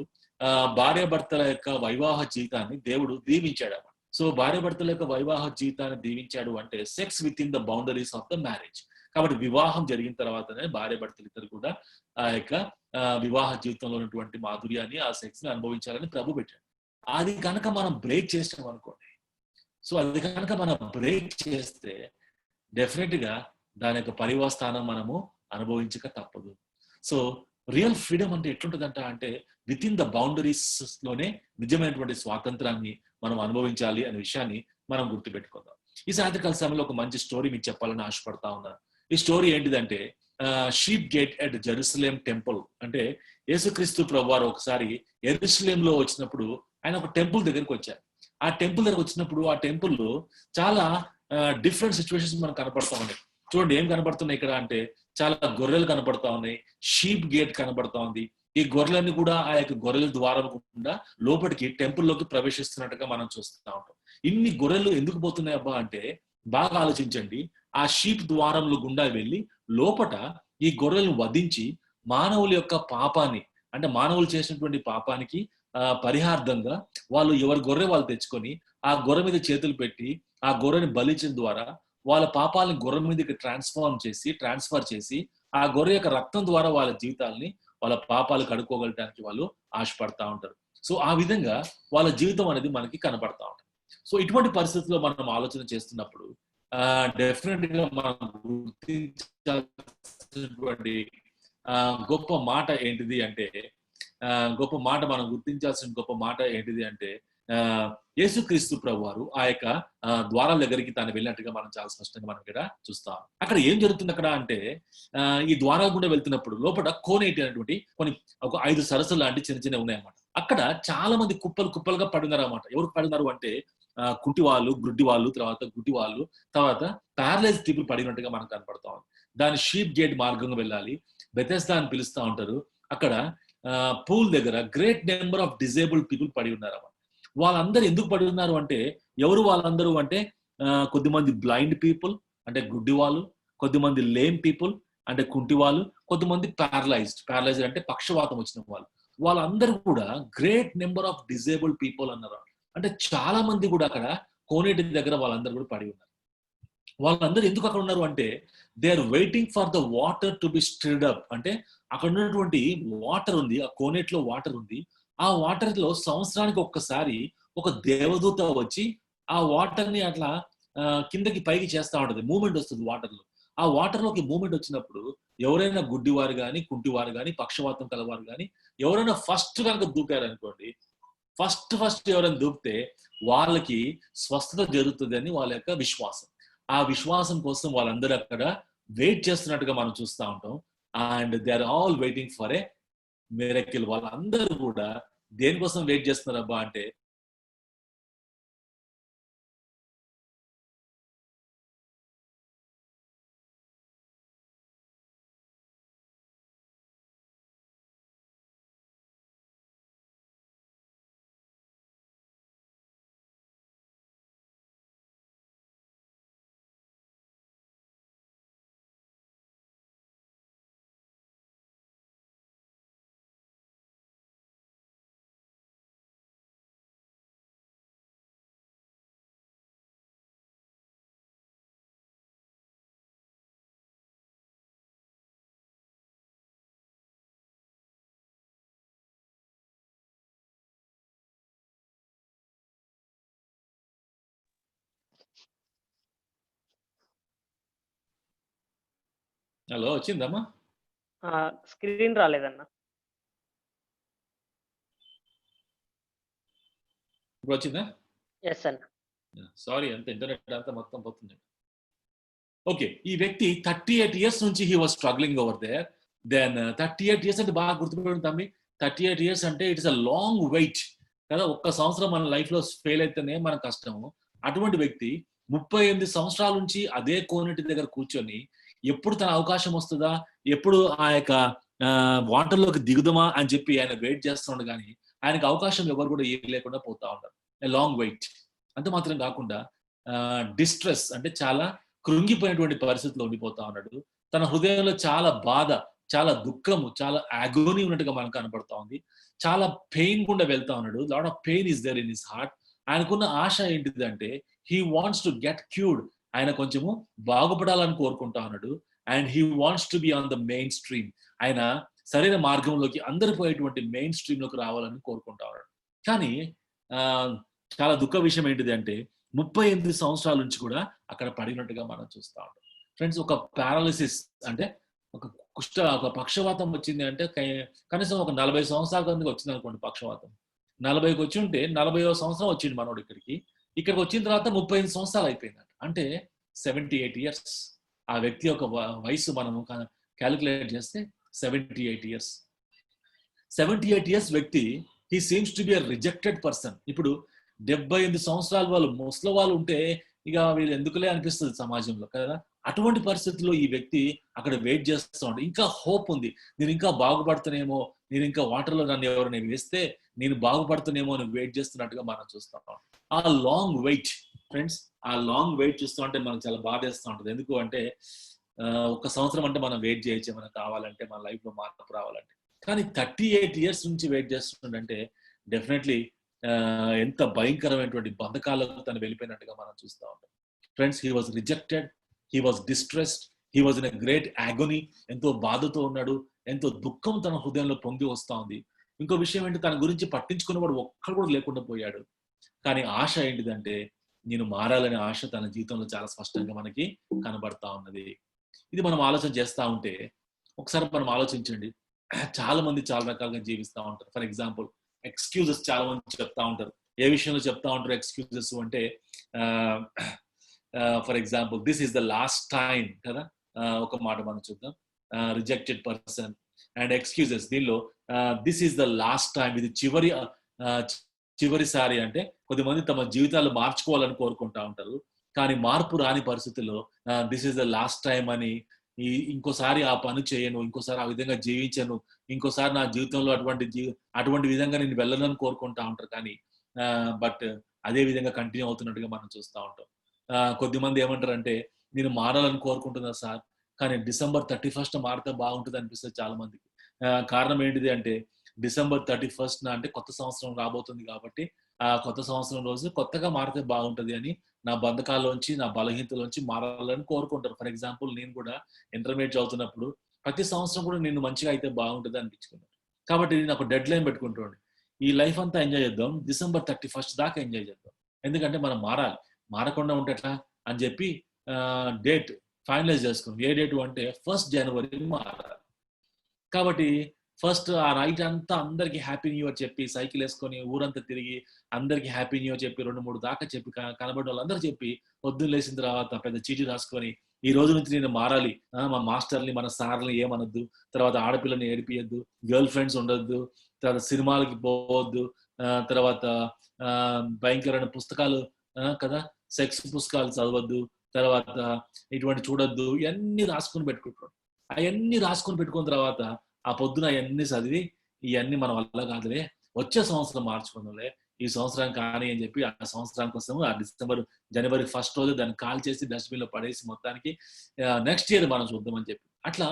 భార్యాభర్తల యొక్క వైవాహ జీవితాన్ని దేవుడు దీవించాడు. సో భార్యాభర్తల యొక్క వైవాహ జీవితాన్ని దీవించాడు అంటే sex with in the boundaries of the marriage. కాబట్టి వివాహం జరిగిన తర్వాతనే భార్యాభర్తలు ఇద్దరు కూడా ఆ యొక్క వివాహ జీవితంలో ఉన్నటువంటి మాధుర్యాన్ని ఆ సెక్స్ ని అనుభవించాలని ప్రభు పెట్టాడు. అది కనుక మనం బ్రేక్ చేసాం అనుకోండి, సో అది కనుక మనం బ్రేక్ చేస్తే డెఫినెట్ గా దాని యొక్క పరివాస్థానం మనము అనుభవించక తప్పదు. సో రియల్ ఫ్రీడమ్ అంటే ఎట్లుంటుందంట అంటే విత్ ఇన్ ద బౌండరీస్ లోనే నిజమైనటువంటి స్వాతంత్రాన్ని మనం అనుభవించాలి అనే విషయాన్ని మనం గుర్తుపెట్టుకుందాం. ఈ సాయంత్రకాల సమయంలో ఒక మంచి స్టోరీ మీకు చెప్పాలని ఆశపడతా ఉన్నాను. ఈ స్టోరీ ఏంటిదంటే sheep gate at Jerusalem temple. అంటే యేసుక్రీస్తు ప్రభువారు ఒకసారి యెరూషలేంలో వచ్చినప్పుడు ఆయన ఒక టెంపుల్ దగ్గరికి వచ్చారు. ఆ టెంపుల్ దగ్గరకు వచ్చినప్పుడు ఆ టెంపుల్లో చాలా డిఫరెంట్ సిచ్యువేషన్స్ మనకు కనపడతా ఉన్నాయి. చూడండి ఏం కనపడుతున్నాయి ఇక్కడ అంటే చాలా గొర్రెలు కనపడతా ఉన్నాయి, షీప్ గేట్ కనపడతా ఉంది. ఈ గొర్రెలన్నీ కూడా ఆ యొక్క గొర్రెల ద్వారం గుండా లోపలికి టెంపుల్లోకి ప్రవేశిస్తున్నట్టుగా మనం చూస్తూ ఉంటాం. ఇన్ని గొర్రెలు ఎందుకు పోతున్నాయి అబ్బా అంటే బాగా ఆలోచించండి. ఆ షీప్ ద్వారంలో గుండా వెళ్ళి లోపట ఈ గొర్రెలను వధించి మానవుల యొక్క పాపాన్ని, అంటే మానవులు చేసినటువంటి పాపానికి పరిహార్థంగా వాళ్ళు ఎవరి గొర్రె వాళ్ళు తెచ్చుకొని ఆ గొర్రె మీద చేతులు పెట్టి ఆ గొర్రెని బలించడం ద్వారా వాళ్ళ పాపాలని గొర్రె మీదకి ట్రాన్స్ఫర్ చేసి ఆ గొర్రె యొక్క రక్తం ద్వారా వాళ్ళ జీవితాలని వాళ్ళ పాపాలు కడుక్కోగలటానికి వాళ్ళు ఆశపడతా ఉంటారు. సో ఆ విధంగా వాళ్ళ జీవితం అనేది మనకి కనపడతా ఉంటుంది. సో ఇటువంటి పరిస్థితుల్లో మనం ఆలోచన చేస్తున్నప్పుడు డెఫినెట్ గా మనం గుర్తించాల్సినటువంటి గొప్ప మాట ఏంటిది అంటే మనం గుర్తించాల్సిన గొప్ప మాట ఏంటిది అంటే యేసుక్రీస్తు ప్రభు వారు ఆ యొక్క ద్వారాల దగ్గరికి తాను వెళ్ళినట్టుగా మనం చాలా స్పష్టంగా మనం ఇక్కడ చూస్తాం. అక్కడ ఏం జరుగుతుంది అక్కడ అంటే ఈ ద్వారాల గుండా వెళ్తున్నప్పుడు లోపల కోనేటి అనేటువంటి ఒక 5 సరస్సులు లాంటి చిన్న చిన్న ఉన్నాయన్నమాట. అక్కడ చాలా మంది కుప్పలుగా పడున్నారు అన్నమాట. ఎవరు పడినారు అంటే కుంటి వాళ్ళు, గుడ్డి వాళ్ళు, తర్వాత గుడ్డి వాళ్ళు, తర్వాత ప్యారలైజ్ పీపుల్ పడినట్టుగా మనకు కనపడతా ఉంది. దాని షీప్ గేట్ మార్గంగా వెళ్ళాలి. బెతెస్దా అని పిలుస్తా ఉంటారు. అక్కడ పూల్ దగ్గర great number of disabled people పడి ఉన్నారు. వాళ్ళందరూ ఎందుకు పడి ఉన్నారు అంటే ఎవరు వాళ్ళందరూ అంటే కొద్దిమంది బ్లైండ్ పీపుల్ అంటే గుడ్డి వాళ్ళు, కొద్దిమంది లేమ్ పీపుల్ అంటే కుంటి వాళ్ళు, కొద్దిమంది ప్యారలైజ్డ్ అంటే పక్షవాతం వచ్చిన వాళ్ళు. వాళ్ళందరూ కూడా great number of disabled people అన్నారు. అంటే చాలా మంది కూడా అక్కడ కోనేటి దగ్గర వాళ్ళందరూ కూడా పడి ఉన్నారు. వాళ్ళందరూ ఎందుకు అక్కడ ఉన్నారు అంటే they are waiting for the water to be stirred up. అంటే అక్కడ ఉన్నటువంటి వాటర్ ఉంది, ఆ కోనేటిలో వాటర్ ఉంది. ఆ వాటర్ లో సంవత్సరానికి ఒక్కసారి ఒక దేవదూత వచ్చి ఆ వాటర్ ని అట్లా కిందకి పైకి చేస్తా ఉంటది. మూమెంట్ వస్తుంది వాటర్ లో. ఆ వాటర్ లోకి మూమెంట్ వచ్చినప్పుడు ఎవరైనా గుడ్డివారు కానీ, కుంటివారు కానీ, పక్షవాతం కలవారు కానీ ఎవరైనా ఫస్ట్ కనుక దూకారనుకోండి, ఫస్ట్ ఎవరైనా దూకితే వాళ్ళకి స్వస్థత జరుగుతుంది అని వాళ్ళ యొక్క విశ్వాసం. ఆ విశ్వాసం కోసం వాళ్ళందరూ అక్కడ వెయిట్ చేస్తున్నట్టుగా మనం చూస్తూ ఉంటాం. And they are all waiting for a miracle. వాళ్ళందరూ కూడా దేనికోసం వెయిట్ చేస్తున్నారు అబ్బా అంటే హలో వచ్చిందమ్మా? స్క్రీన్ రాలేదన్నా. ఇప్పుడు వచ్చిందా? ఎస్ అన్న. సారీ, అంత ఇంటర్నెట్ అంతా మొత్తం పోతుంది. ఓకే, ఈ వ్యక్తి 38 years నుంచి he was struggling over there. Then 38 years అంటే బాగా గుర్తుపెట్టుకుని తమ్మి, 38 years అంటే ఇట్స్ అ లాంగ్ వెయిట్ కదా. ఒక్క సంవత్సరం మన లైఫ్ లో ఫెయిల్ అయితేనే మన కష్టము. అటువంటి వ్యక్తి 38 సంవత్సరాల నుంచి అదే కోనేటి దగ్గర కూర్చొని ఎప్పుడు తన అవకాశం వస్తుందా, ఎప్పుడు ఆ యొక్క వాటర్ లోకి దిగుదమా అని చెప్పి ఆయన వెయిట్ చేస్తున్నాడు. కానీ ఆయనకు అవకాశం ఎవరు కూడా ఏం లేకుండా పోతా ఉంటారు. Long wait. అంత మాత్రం కాకుండా డిస్ట్రెస్ అంటే చాలా కృంగిపోయినటువంటి పరిస్థితిలో ఉండిపోతా ఉన్నాడు. తన హృదయంలో చాలా బాధ, చాలా దుఃఖము, చాలా అగోని ఉన్నట్టుగా మనకు కనపడతా ఉంది. చాలా పెయిన్ గుండా వెళ్తా ఉన్నాడు. Lot of pain is there in his heart. ఆయనకున్న ఆశ ఏంటిదంటే he wants to get cured. ఆయన కొంచెము బాగుపడాలని కోరుకుంటా ఉన్నాడు. And he wants to be on the main stream. ఆయన సరైన మార్గంలోకి అందరు పోయేటువంటి మెయిన్ స్ట్రీమ్ లోకి రావాలని కోరుకుంటా ఉన్నాడు. కానీ చాలా దుఃఖ విషయం ఏంటిది అంటే 38 సంవత్సరాల నుంచి కూడా అక్కడ పడినట్టుగా మనం చూస్తా ఉంటాం. ఫ్రెండ్స్, ఒక పారాలిసిస్ అంటే ఒక పక్షవాతం వచ్చింది అంటే కనీసం ఒక 40 సంవత్సరాల కింద వచ్చింది అనుకోండి పక్షవాతం. 40కి వచ్చి ఉంటే 40వ సంవత్సరం వచ్చింది మనోడు ఇక్కడికి వచ్చిన తర్వాత 35 సంవత్సరాలు అయిపోయిందంట. అంటే 78 years. ఆ వ్యక్తి యొక్క వయసు మనము క్యాలిక్యులేట్ చేస్తే 78 years. 78 years వ్యక్తి, he seems to be a rejected person. ఇప్పుడు 78 సంవత్సరాల వాళ్ళు ముసలి వాళ్ళు ఉంటే ఇక వీళ్ళు ఎందుకులే అనిపిస్తుంది సమాజంలో కదా. అటువంటి పరిస్థితుల్లో ఈ వ్యక్తి అక్కడ వెయిట్ చేస్తూ ఉంటాడు. ఇంకా హోప్ ఉంది, నేను ఇంకా బాగుపడుతానేమో, నేను ఇంకా వాటర్లో నన్ను ఎవరైనా వేస్తే నేను బాగుపడుతానేమో అని వెయిట్ చేస్తున్నట్టుగా మనం చూస్తాం. ఆ లాంగ్ వెయిట్ ఫ్రెండ్స్, ఆ లాంగ్ వెయిట్ చూస్తూ ఉంటే మనకు చాలా బాధ వేస్తూ ఉంటుంది. ఎందుకు అంటే ఒక సంవత్సరం అంటే మనం వెయిట్ చేయొచ్చు మనకు కావాలంటే, మన లైఫ్ లో మార్పు రావాలంటే. కానీ 38 years నుంచి వెయిట్ చేస్తుంటే డెఫినెట్లీ ఎంత భయంకరమైనటువంటి బంధకాలకు తను వెళ్ళిపోయినట్టుగా మనం చూస్తూ ఉంటాం. Friends, he was rejected, he was distressed, he was in a great agony. ఎంతో బాధతో ఉన్నాడు, ఎంతో దుఃఖం తన హృదయంలో పొంగి వస్తా ఉంది. ఇంకో విషయం ఏంటి, తన గురించి పట్టించుకునేవాడు ఒక్కడు కూడా లేకుండా పోయాడు. కానీ ఆశ ఏంటిదంటే నేను మారాలనే ఆశ తన జీవితంలో చాలా స్పష్టంగా మనకి కనబడతా ఉన్నది. ఇది మనం ఆలోచన చేస్తా ఉంటే ఒకసారి మనం ఆలోచించండి. చాలా మంది చాలా రకాలుగా జీవిస్తూ ఉంటారు. ఫర్ ఎగ్జాంపుల్ ఎక్స్క్యూజెస్ చాలా మంది చెప్తా ఉంటారు. ఏ విషయంలో చెప్తా ఉంటారు ఎక్స్క్యూజెస్ అంటే for example this is the last time కదా, ఒక మాట మనం చూద్దాం. Rejected person and excuses. దీనిలో this is the last time, ఇది చివరిసారి అంటే కొద్దిమంది తమ జీవితాలు మార్చుకోవాలని కోరుకుంటా ఉంటారు. కానీ మార్పు రాని పరిస్థితుల్లో this is the last time అని, ఇంకోసారి ఆ పని చేయను, ఇంకోసారి ఆ విధంగా జీవించను, ఇంకోసారి నా జీవితంలో అటువంటి విధంగా నేను వెళ్ళనని కోరుకుంటా ఉంటారు. కానీ బట్ అదే విధంగా కంటిన్యూ అవుతున్నట్టుగా మనం చూస్తూ ఉంటాం. కొద్దిమంది ఏమంటారంటే నేను మారాలని కోరుకుంటున్నా సార్, కానీ December 31 మారితే బాగుంటుంది అనిపిస్తుంది చాలా మందికి. కారణం ఏంటిది అంటే December 31 అంటే కొత్త సంవత్సరం రాబోతుంది కాబట్టి ఆ కొత్త సంవత్సరం రోజు కొత్తగా మారితే బాగుంటది అని నా బంధకాల్లోంచి, నా బలహీనతలోంచి మారాలని కోరుకుంటారు. ఫర్ ఎగ్జాంపుల్ నేను కూడా ఇంటర్మీడియట్ చదువుతున్నప్పుడు ప్రతి సంవత్సరం కూడా నేను మంచిగా అయితే బాగుంటుంది అనిపించుకున్నాను. కాబట్టి నేను ఒక డెడ్ లైన్ పెట్టుకుంటాను. ఈ లైఫ్ అంతా ఎంజాయ్ చేద్దాం, December 31 దాకా ఎంజాయ్ చేద్దాం. ఎందుకంటే మనం మారాలి, మారకుండా ఉంటే ఎట్లా అని చెప్పి డేట్ ఫైనలైజ్ చేసుకున్నాం. ఏ డేట్ అంటే 1 January మారాలి. కాబట్టి ఫస్ట్ ఆ నైట్ అంతా అందరికి హ్యాపీ న్యూ ఇయర్ చెప్పి సైకిల్ వేసుకొని ఊరంతా తిరిగి అందరికి హ్యాపీ న్యూ ఇయర్ చెప్పి 2-3 దాకా చెప్పి కనబడిన వాళ్ళందరూ చెప్పి పొద్దున్న లేచిన తర్వాత పెద్ద చీటీ రాసుకొని ఈ రోజు నుంచి నేను మారాలి, మా మాస్టర్ని మన సార్ని ఏమనొద్దు, తర్వాత ఆడపిల్లని ఏడిపియద్దు, గర్ల్ ఫ్రెండ్స్ ఉండొద్దు, తర్వాత సినిమాలకి పోవద్దు, తర్వాత భయంకరమైన పుస్తకాలు కదా సెక్స్ పుస్తకాలు చదవద్దు, తర్వాత ఇటువంటి చూడొద్దు, ఇవన్నీ రాసుకొని పెట్టుకుంటాడు. అవన్నీ రాసుకొని పెట్టుకున్న తర్వాత ఆ పొద్దున అవన్నీ చదివి ఇవన్నీ మన వల్ల కాదులే, వచ్చే సంవత్సరం మార్చుకుందాంలే, ఈ సంవత్సరం కానీ అని చెప్పి ఆ సంవత్సరానికి కోసము ఆ January 1 రోజు దాన్ని కాల్ చేసి డస్ట్బిన్ లో పడేసి మొత్తానికి నెక్స్ట్ ఇయర్ మనం చూద్దామని చెప్పి. అట్లా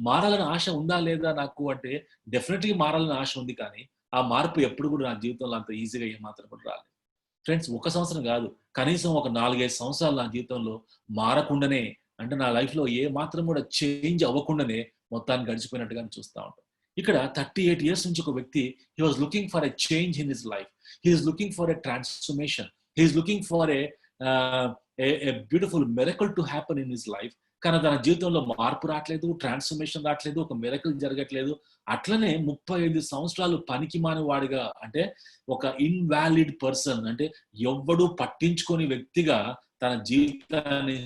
మారాలని ఆశ ఉందా లేదా నాకు అంటే డెఫినెట్లీ మారాలని ఆశ ఉంది. కానీ ఆ మార్పు ఎప్పుడు కూడా నా జీవితంలో అంత ఈజీగా ఏమాత్రం కూడా రాలేదు ఫ్రెండ్స్. ఒక సంవత్సరం కాదు, కనీసం ఒక 4-5 సంవత్సరాలు నా జీవితంలో మారకుండానే, అంటే నా లైఫ్ లో ఏ మాత్రం కూడా చేంజ్ అవ్వకుండానే మొత్తాన్ని గడిచిపోయినట్టుగా చూస్తూ ఉంటాం. ఇక్కడ 38 years నుంచి ఒక వ్యక్తి he was looking for a change in his life, he is looking for a transformation, he is looking for a beautiful miracle to happen in his life. కానీ తన జీవితంలో మార్పు రావట్లేదు, ట్రాన్స్ఫర్మేషన్ రావట్లేదు, ఒక మిరకల్ జరగట్లేదు. అట్లనే 35 సంవత్సరాలు పనికి మాని వాడిగా, అంటే ఒక ఇన్వాలిడ్ పర్సన్, అంటే ఎవ్వడు పట్టించుకొని వ్యక్తిగా తన జీవితాన్ని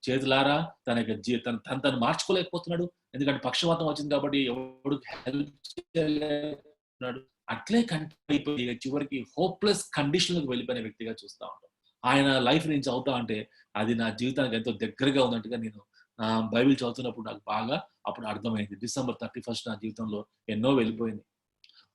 చేతులారా తను మార్చుకోలేకపోతున్నాడు. ఎందుకంటే పక్షవాతం వచ్చింది కాబట్టి ఎవడు హెల్ప్ చేయలేకపోతున్నాడు. అట్లే కంటిన్యూ అయిపోయి చివరికి హోప్లెస్ కండిషన్ లోకి వెళ్ళిపోయిన వ్యక్తిగా చూస్తూ ఉంటాం. ఆయన లైఫ్ నుంచి అవుతా ఉంటే అది నా జీవితానికి ఎంతో దగ్గరగా ఉన్నట్టుగా నేను బైబిల్ చదువుతున్నప్పుడు నాకు బాగా అప్పుడు అర్థమైంది. December 31 నా జీవితంలో ఎన్నో వెళ్ళిపోయింది.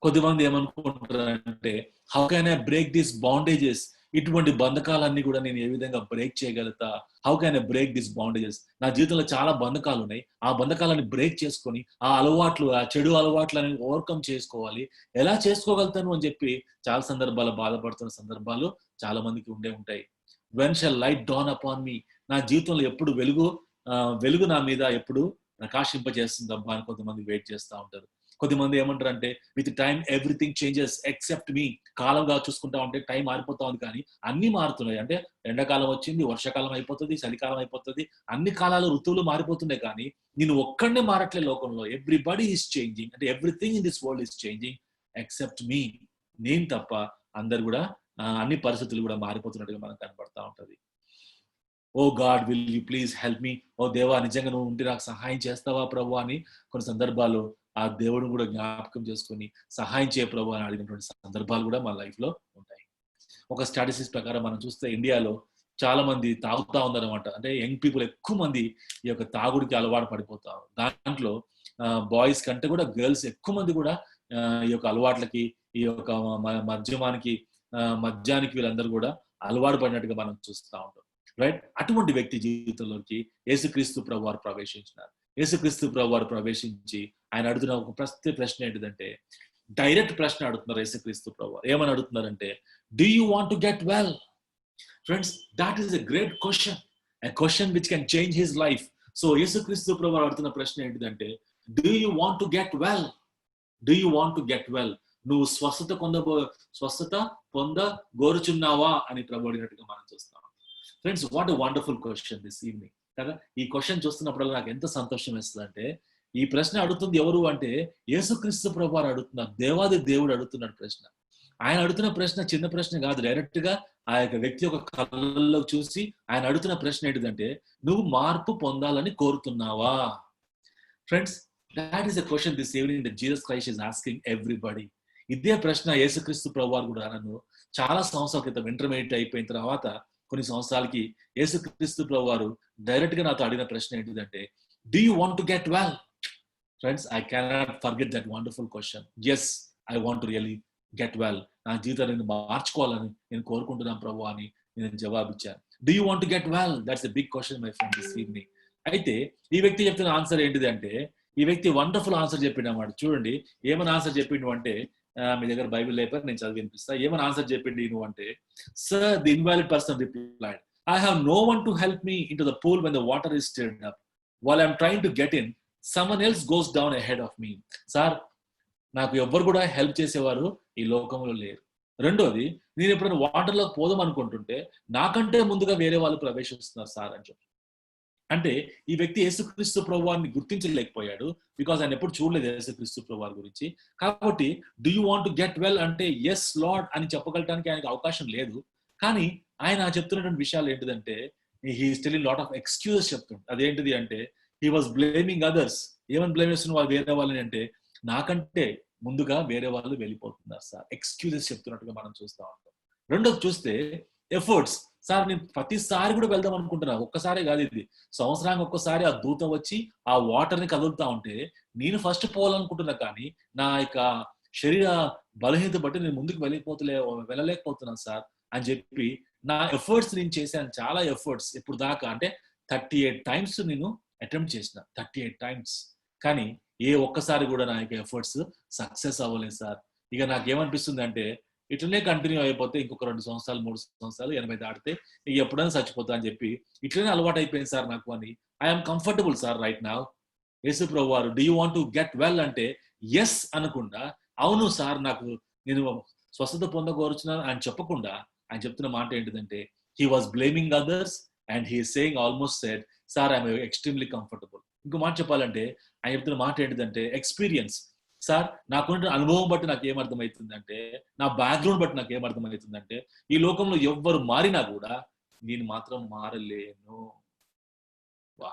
కొద్దిమంది ఏమనుకుంటారంటే how can I break this bandages, ఇటువంటి బంధకాలన్నీ కూడా నేను ఏ విధంగా బ్రేక్ చేయగలుగుతా, how can I break this bandages. నా జీవితంలో చాలా బంధకాలు ఉన్నాయి, ఆ బంధకాలని బ్రేక్ చేసుకొని ఆ అలవాట్లు, ఆ చెడు అలవాట్లని ఓవర్కమ్ చేసుకోవాలి, ఎలా చేసుకోగలుగుతాను అని చెప్పి చాలా సందర్భాలు బాధపడుతున్న సందర్భాలు చాలా మందికి ఉండే ఉంటాయి. When shall light down upon me, నా జీవితంలో ఎప్పుడు వెలుగు నా మీద ఎప్పుడు ప్రకాశింపజేస్తుందబ్బా అని కొంతమంది వెయిట్ చేస్తూ ఉంటారు. కొద్దిమంది ఏమంటారంటే with time everything changes except me. కాలంగా చూసుకుంటా ఉంటే టైం మారిపోతా ఉంది, కానీ అన్ని మారుతున్నాయి. అంటే ఎండాకాలం వచ్చింది, వర్షాకాలం అయిపోతుంది, చలికాలం అయిపోతుంది, అన్ని కాలాలు ఋతువులు మారిపోతున్నాయి. కానీ నేను ఒక్కడనే మారట్లే లోకంలో. ఎవ్రీబడి ఈస్ చేంజింగ్, అంటే everything in this world is changing except me. నేను తప్ప అందరు కూడా అన్ని పరిస్థితులు కూడా మారిపోతున్నట్టుగా మనకు కనపడతా ఉంటది. Oh God will you please help me, ఓ దేవా నిజంగా నువ్వు ఉంటే నాకు సహాయం చేస్తావా ప్రభు అని కొన్ని సందర్భాలు ఆ దేవుడిని కూడా జ్ఞాపకం చేసుకొని సహాయం చేయ ప్రభు అని అడిగినటువంటి సందర్భాలు కూడా మన లైఫ్ లో ఉంటాయి. ఒక స్టాటిస్టిక్స్ ప్రకారం మనం చూస్తే ఇండియాలో చాలా మంది తాగుతా ఉందన్నమాట. అంటే యంగ్ పీపుల్ ఎక్కువ మంది ఈ యొక్క తాగుడికి అలవాటు పడిపోతారు. దాంట్లో బాయ్స్ కంటే కూడా గర్ల్స్ ఎక్కువ మంది కూడా ఈ యొక్క అలవాట్లకి, ఈ యొక్క మద్యానికి వీళ్ళందరూ కూడా అలవాటు పడినట్టుగా మనం చూస్తూ ఉంటాం. రైట్? అటువంటి వ్యక్తి జీవితంలోకి యేసుక్రీస్తు ప్రభు వారు ప్రవేశించినారు. యేసుక్రీస్తు ప్రభు వారు ప్రవేశించి ఆయన అడుగుతున్న ఒక ప్రశ్న ఏంటిదంటే, డైరెక్ట్ ప్రశ్న అడుగుతున్నారు యేసుక్రీస్తు ప్రభు వారు. ఏమని అడుగుతున్నారంటే, do you want to get well? Friends, that is a great question, a question which can change his life. So Yesukristu ప్రభు వారు అడుగుతున్న ప్రశ్న ఏంటిదంటే, do you want to get well? Do you want to get well? నువ్వు స్వస్థత పొందగోరుచున్నావా అని ప్రభు అడిగినట్టుగా మనం చూస్తాం. Friends, what a wonderful question this evening కదా. ఈ క్వశ్చన్ చూస్తున్నప్పుడల్లా నాకు ఎంత సంతోషం వేస్తుంది అంటే, ఈ ప్రశ్న అడుగుతుంది ఎవరు అంటే యేసుక్రీస్తు ప్రభు వారు అడుగుతున్నారు. దేవాది దేవుడు అడుగుతున్నాడు ప్రశ్న. ఆయన అడుగుతున్న ప్రశ్న చిన్న ప్రశ్న కాదు. డైరెక్ట్ గా ఆ యొక్క వ్యక్తి యొక్క కళ్ళల్లో చూసి ఆయన అడుగుతున్న ప్రశ్న ఏంటిదంటే, నువ్వు మార్పు పొందాలని కోరుతున్నావా? Friends, that is a question this evening that Jesus Christ is asking everybody. ఇదే ప్రశ్న యేసుక్రీస్తు ప్రభు వారు కూడా నన్ను చాలా సంవత్సరాల క్రితం ఇంటర్మీడియట్ అయిపోయిన తర్వాత కొన్ని సంవత్సరాలకి యేసుక్రీస్తు ప్రభు వారు డైరెక్ట్ గా నాతో అడిగిన ప్రశ్న ఏంటిదంటే, do you want to get well? Friends, I cannot forget that wonderful question. Yes, I want to really get well. నా జీవితాన్ని మార్చుకోవాలని నేను కోరుకుంటున్నాను ప్రభు అని నేను జవాబిచ్చాను. Do you want to get well? That's a big question my friend this evening. అయితే ఈ వ్యక్తి చెప్తున్న ఆన్సర్ ఏంటిది అంటే, ఈ వ్యక్తి వండర్ఫుల్ ఆన్సర్ చెప్పిండు అన్నమాట. చూడండి ఏమని ఆన్సర్ చెప్పిండు అంటే, మీ దగ్గర బైబిల్ లేపర్ నేను చదివి వినిపిస్తా. ఏమని ఆన్సర్ చెప్పిండు నువ్వు అంటే, sir the invalid person replied, I have no one to help me into the pool when the water is stirred up while I'm trying to get in, someone else goes down ahead of me. Sir, నాకు ఎవ్వరు కూడా help చేసేవారు ఈ లోకంలో లేరు. రెండోది, నేను ఎప్పుడైనా వాటర్లోకి పోదాం అనుకుంటుంటే నాకంటే ముందుగా వేరే వాళ్ళు ప్రవేశిస్తున్నారు సార్ అని చెప్పి. అంటే ఈ వ్యక్తి యేసుక్రీస్తు ప్రభువారిని గుర్తించలేకపోయాడు. బికాజ్ ఆయన ఎప్పుడు చూడలేదు యేసుక్రీస్తు ప్రభువారి గురించి. కాబట్టి do you want to get well అంటే ఎస్ లార్డ్ అని చెప్పగలటానికి ఆయనకు అవకాశం లేదు. కానీ ఆయన చెప్తున్నటువంటి విషయాలు ఏంటిదంటే, he is telling lot of excuses చెప్తుండు. అదేంటిది అంటే, హీ వాజ్ బ్లేమింగ్ అదర్స్. ఏమని బ్లేమ్ చేస్తున్న వాళ్ళు వేరే వాళ్ళని అంటే, నాకంటే ముందుగా వేరే వాళ్ళు వెళ్ళిపోతున్నారు సార్. ఎక్స్క్యూజెస్ చెప్తున్నట్టుగా మనం చూస్తూ ఉంటాం. రెండోది చూస్తే ఎఫర్ట్స్. సార్, నేను ప్రతిసారి కూడా వెళ్దాం అనుకుంటున్నా. ఒక్కసారే కాదు, ఇది సంవత్సరానికి ఒక్కసారి ఆ దూత వచ్చి ఆ వాటర్ ని కదులుతా ఉంటే నేను ఫస్ట్ పోవాలనుకుంటున్నా. కానీ నా యొక్క శరీర బలహీనత బట్టి నేను ముందుకు వెళ్ళలేకపోతున్నాను సార్ అని చెప్పి నా ఎఫర్ట్స్ నేను చేశాను. చాలా ఎఫర్ట్స్ ఇప్పుడు దాకా అంటే 38 times నేను అటెంప్ట్ చేసిన. 38 times. కానీ ఏ ఒక్కసారి కూడా నా యొక్క ఎఫర్ట్స్ సక్సెస్ అవ్వలేదు సార్. ఇక నాకేమనిపిస్తుంది అంటే, ఇట్లనే కంటిన్యూ అయిపోతే ఇంకొక 2 సంవత్సరాలు 3 సంవత్సరాలు 80 దాటితే ఇక ఎప్పుడైనా చచ్చిపోతా అని చెప్పి ఇట్లనే అలవాటు అయిపోయింది సార్ నాకు అని. I'm comfortable sir right now. Yesu ప్రభు వారు do you want to get well అంటే ఎస్ అనకుండా, అవును సార్ నాకు నేను స్వస్థత పొందగోరుచున్నాను అని చెప్పకుండా ఆయన చెప్తున్న మాట ఏంటిదంటే, he was blaming others and he saying almost said, sir I'm extremely comfortable. ఇంకో మాట చెప్పాలంటే ఆయన చెప్తున్న మాట ఏంటిదంటే, ఎక్స్పీరియన్స్. సార్, నాకున్న అనుభవం బట్టి నాకు ఏమర్థమవుతుందంటే, నా బ్యాక్గ్రౌండ్ బట్టి నాకు ఏమర్థమవుతుందంటే, ఈ లోకంలో ఎవ్వరు మారినా కూడా నేను మాత్రం మారలేను. వా,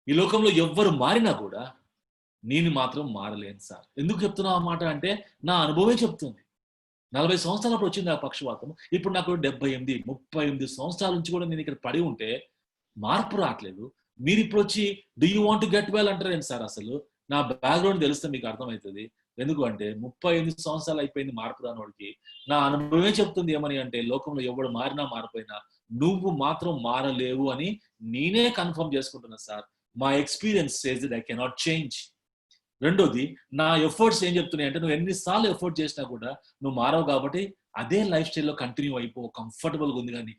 ఈ లోకంలో ఎవ్వరు మారినా కూడా నేను మాత్రం మారలేను సార్. ఎందుకు చెప్తున్నా ఆ మాట అంటే, నా అనుభవమే చెప్తుంది. 40 సంవత్సరాలప్పుడు వచ్చింది ఆ పక్షవాతం. ఇప్పుడు నాకు 78, 38 సంవత్సరాల నుంచి కూడా నేను ఇక్కడ పడి ఉంటే మార్పు రావట్లేదు. మీరు ఇప్పుడు వచ్చి do you want to get well అంటారేంటి సార్? అసలు నా బ్యాక్గ్రౌండ్ తెలిస్తే మీకు అర్థమవుతుంది. ఎందుకు అంటే 38 సంవత్సరాలు అయిపోయింది మార్పు రానోడికి. నా అనుభవమే చెప్తుంది ఏమని అంటే, లోకంలో ఎవడు మారినా మారిపోయినా నువ్వు మాత్రం మారలేవు అని నేనే కన్ఫర్మ్ చేసుకుంటున్నా sir. My experience says that I cannot change. రెండోది, నా ఎఫర్ట్స్ ఏం చెప్తున్నాయి అంటే, నువ్వు ఎన్నిసార్లు ఎఫర్ట్ చేసినా కూడా నువ్వు మారవు కాబట్టి అదే లైఫ్ స్టైల్లో కంటిన్యూ అయిపో, కంఫర్టబుల్గా ఉంది కానీ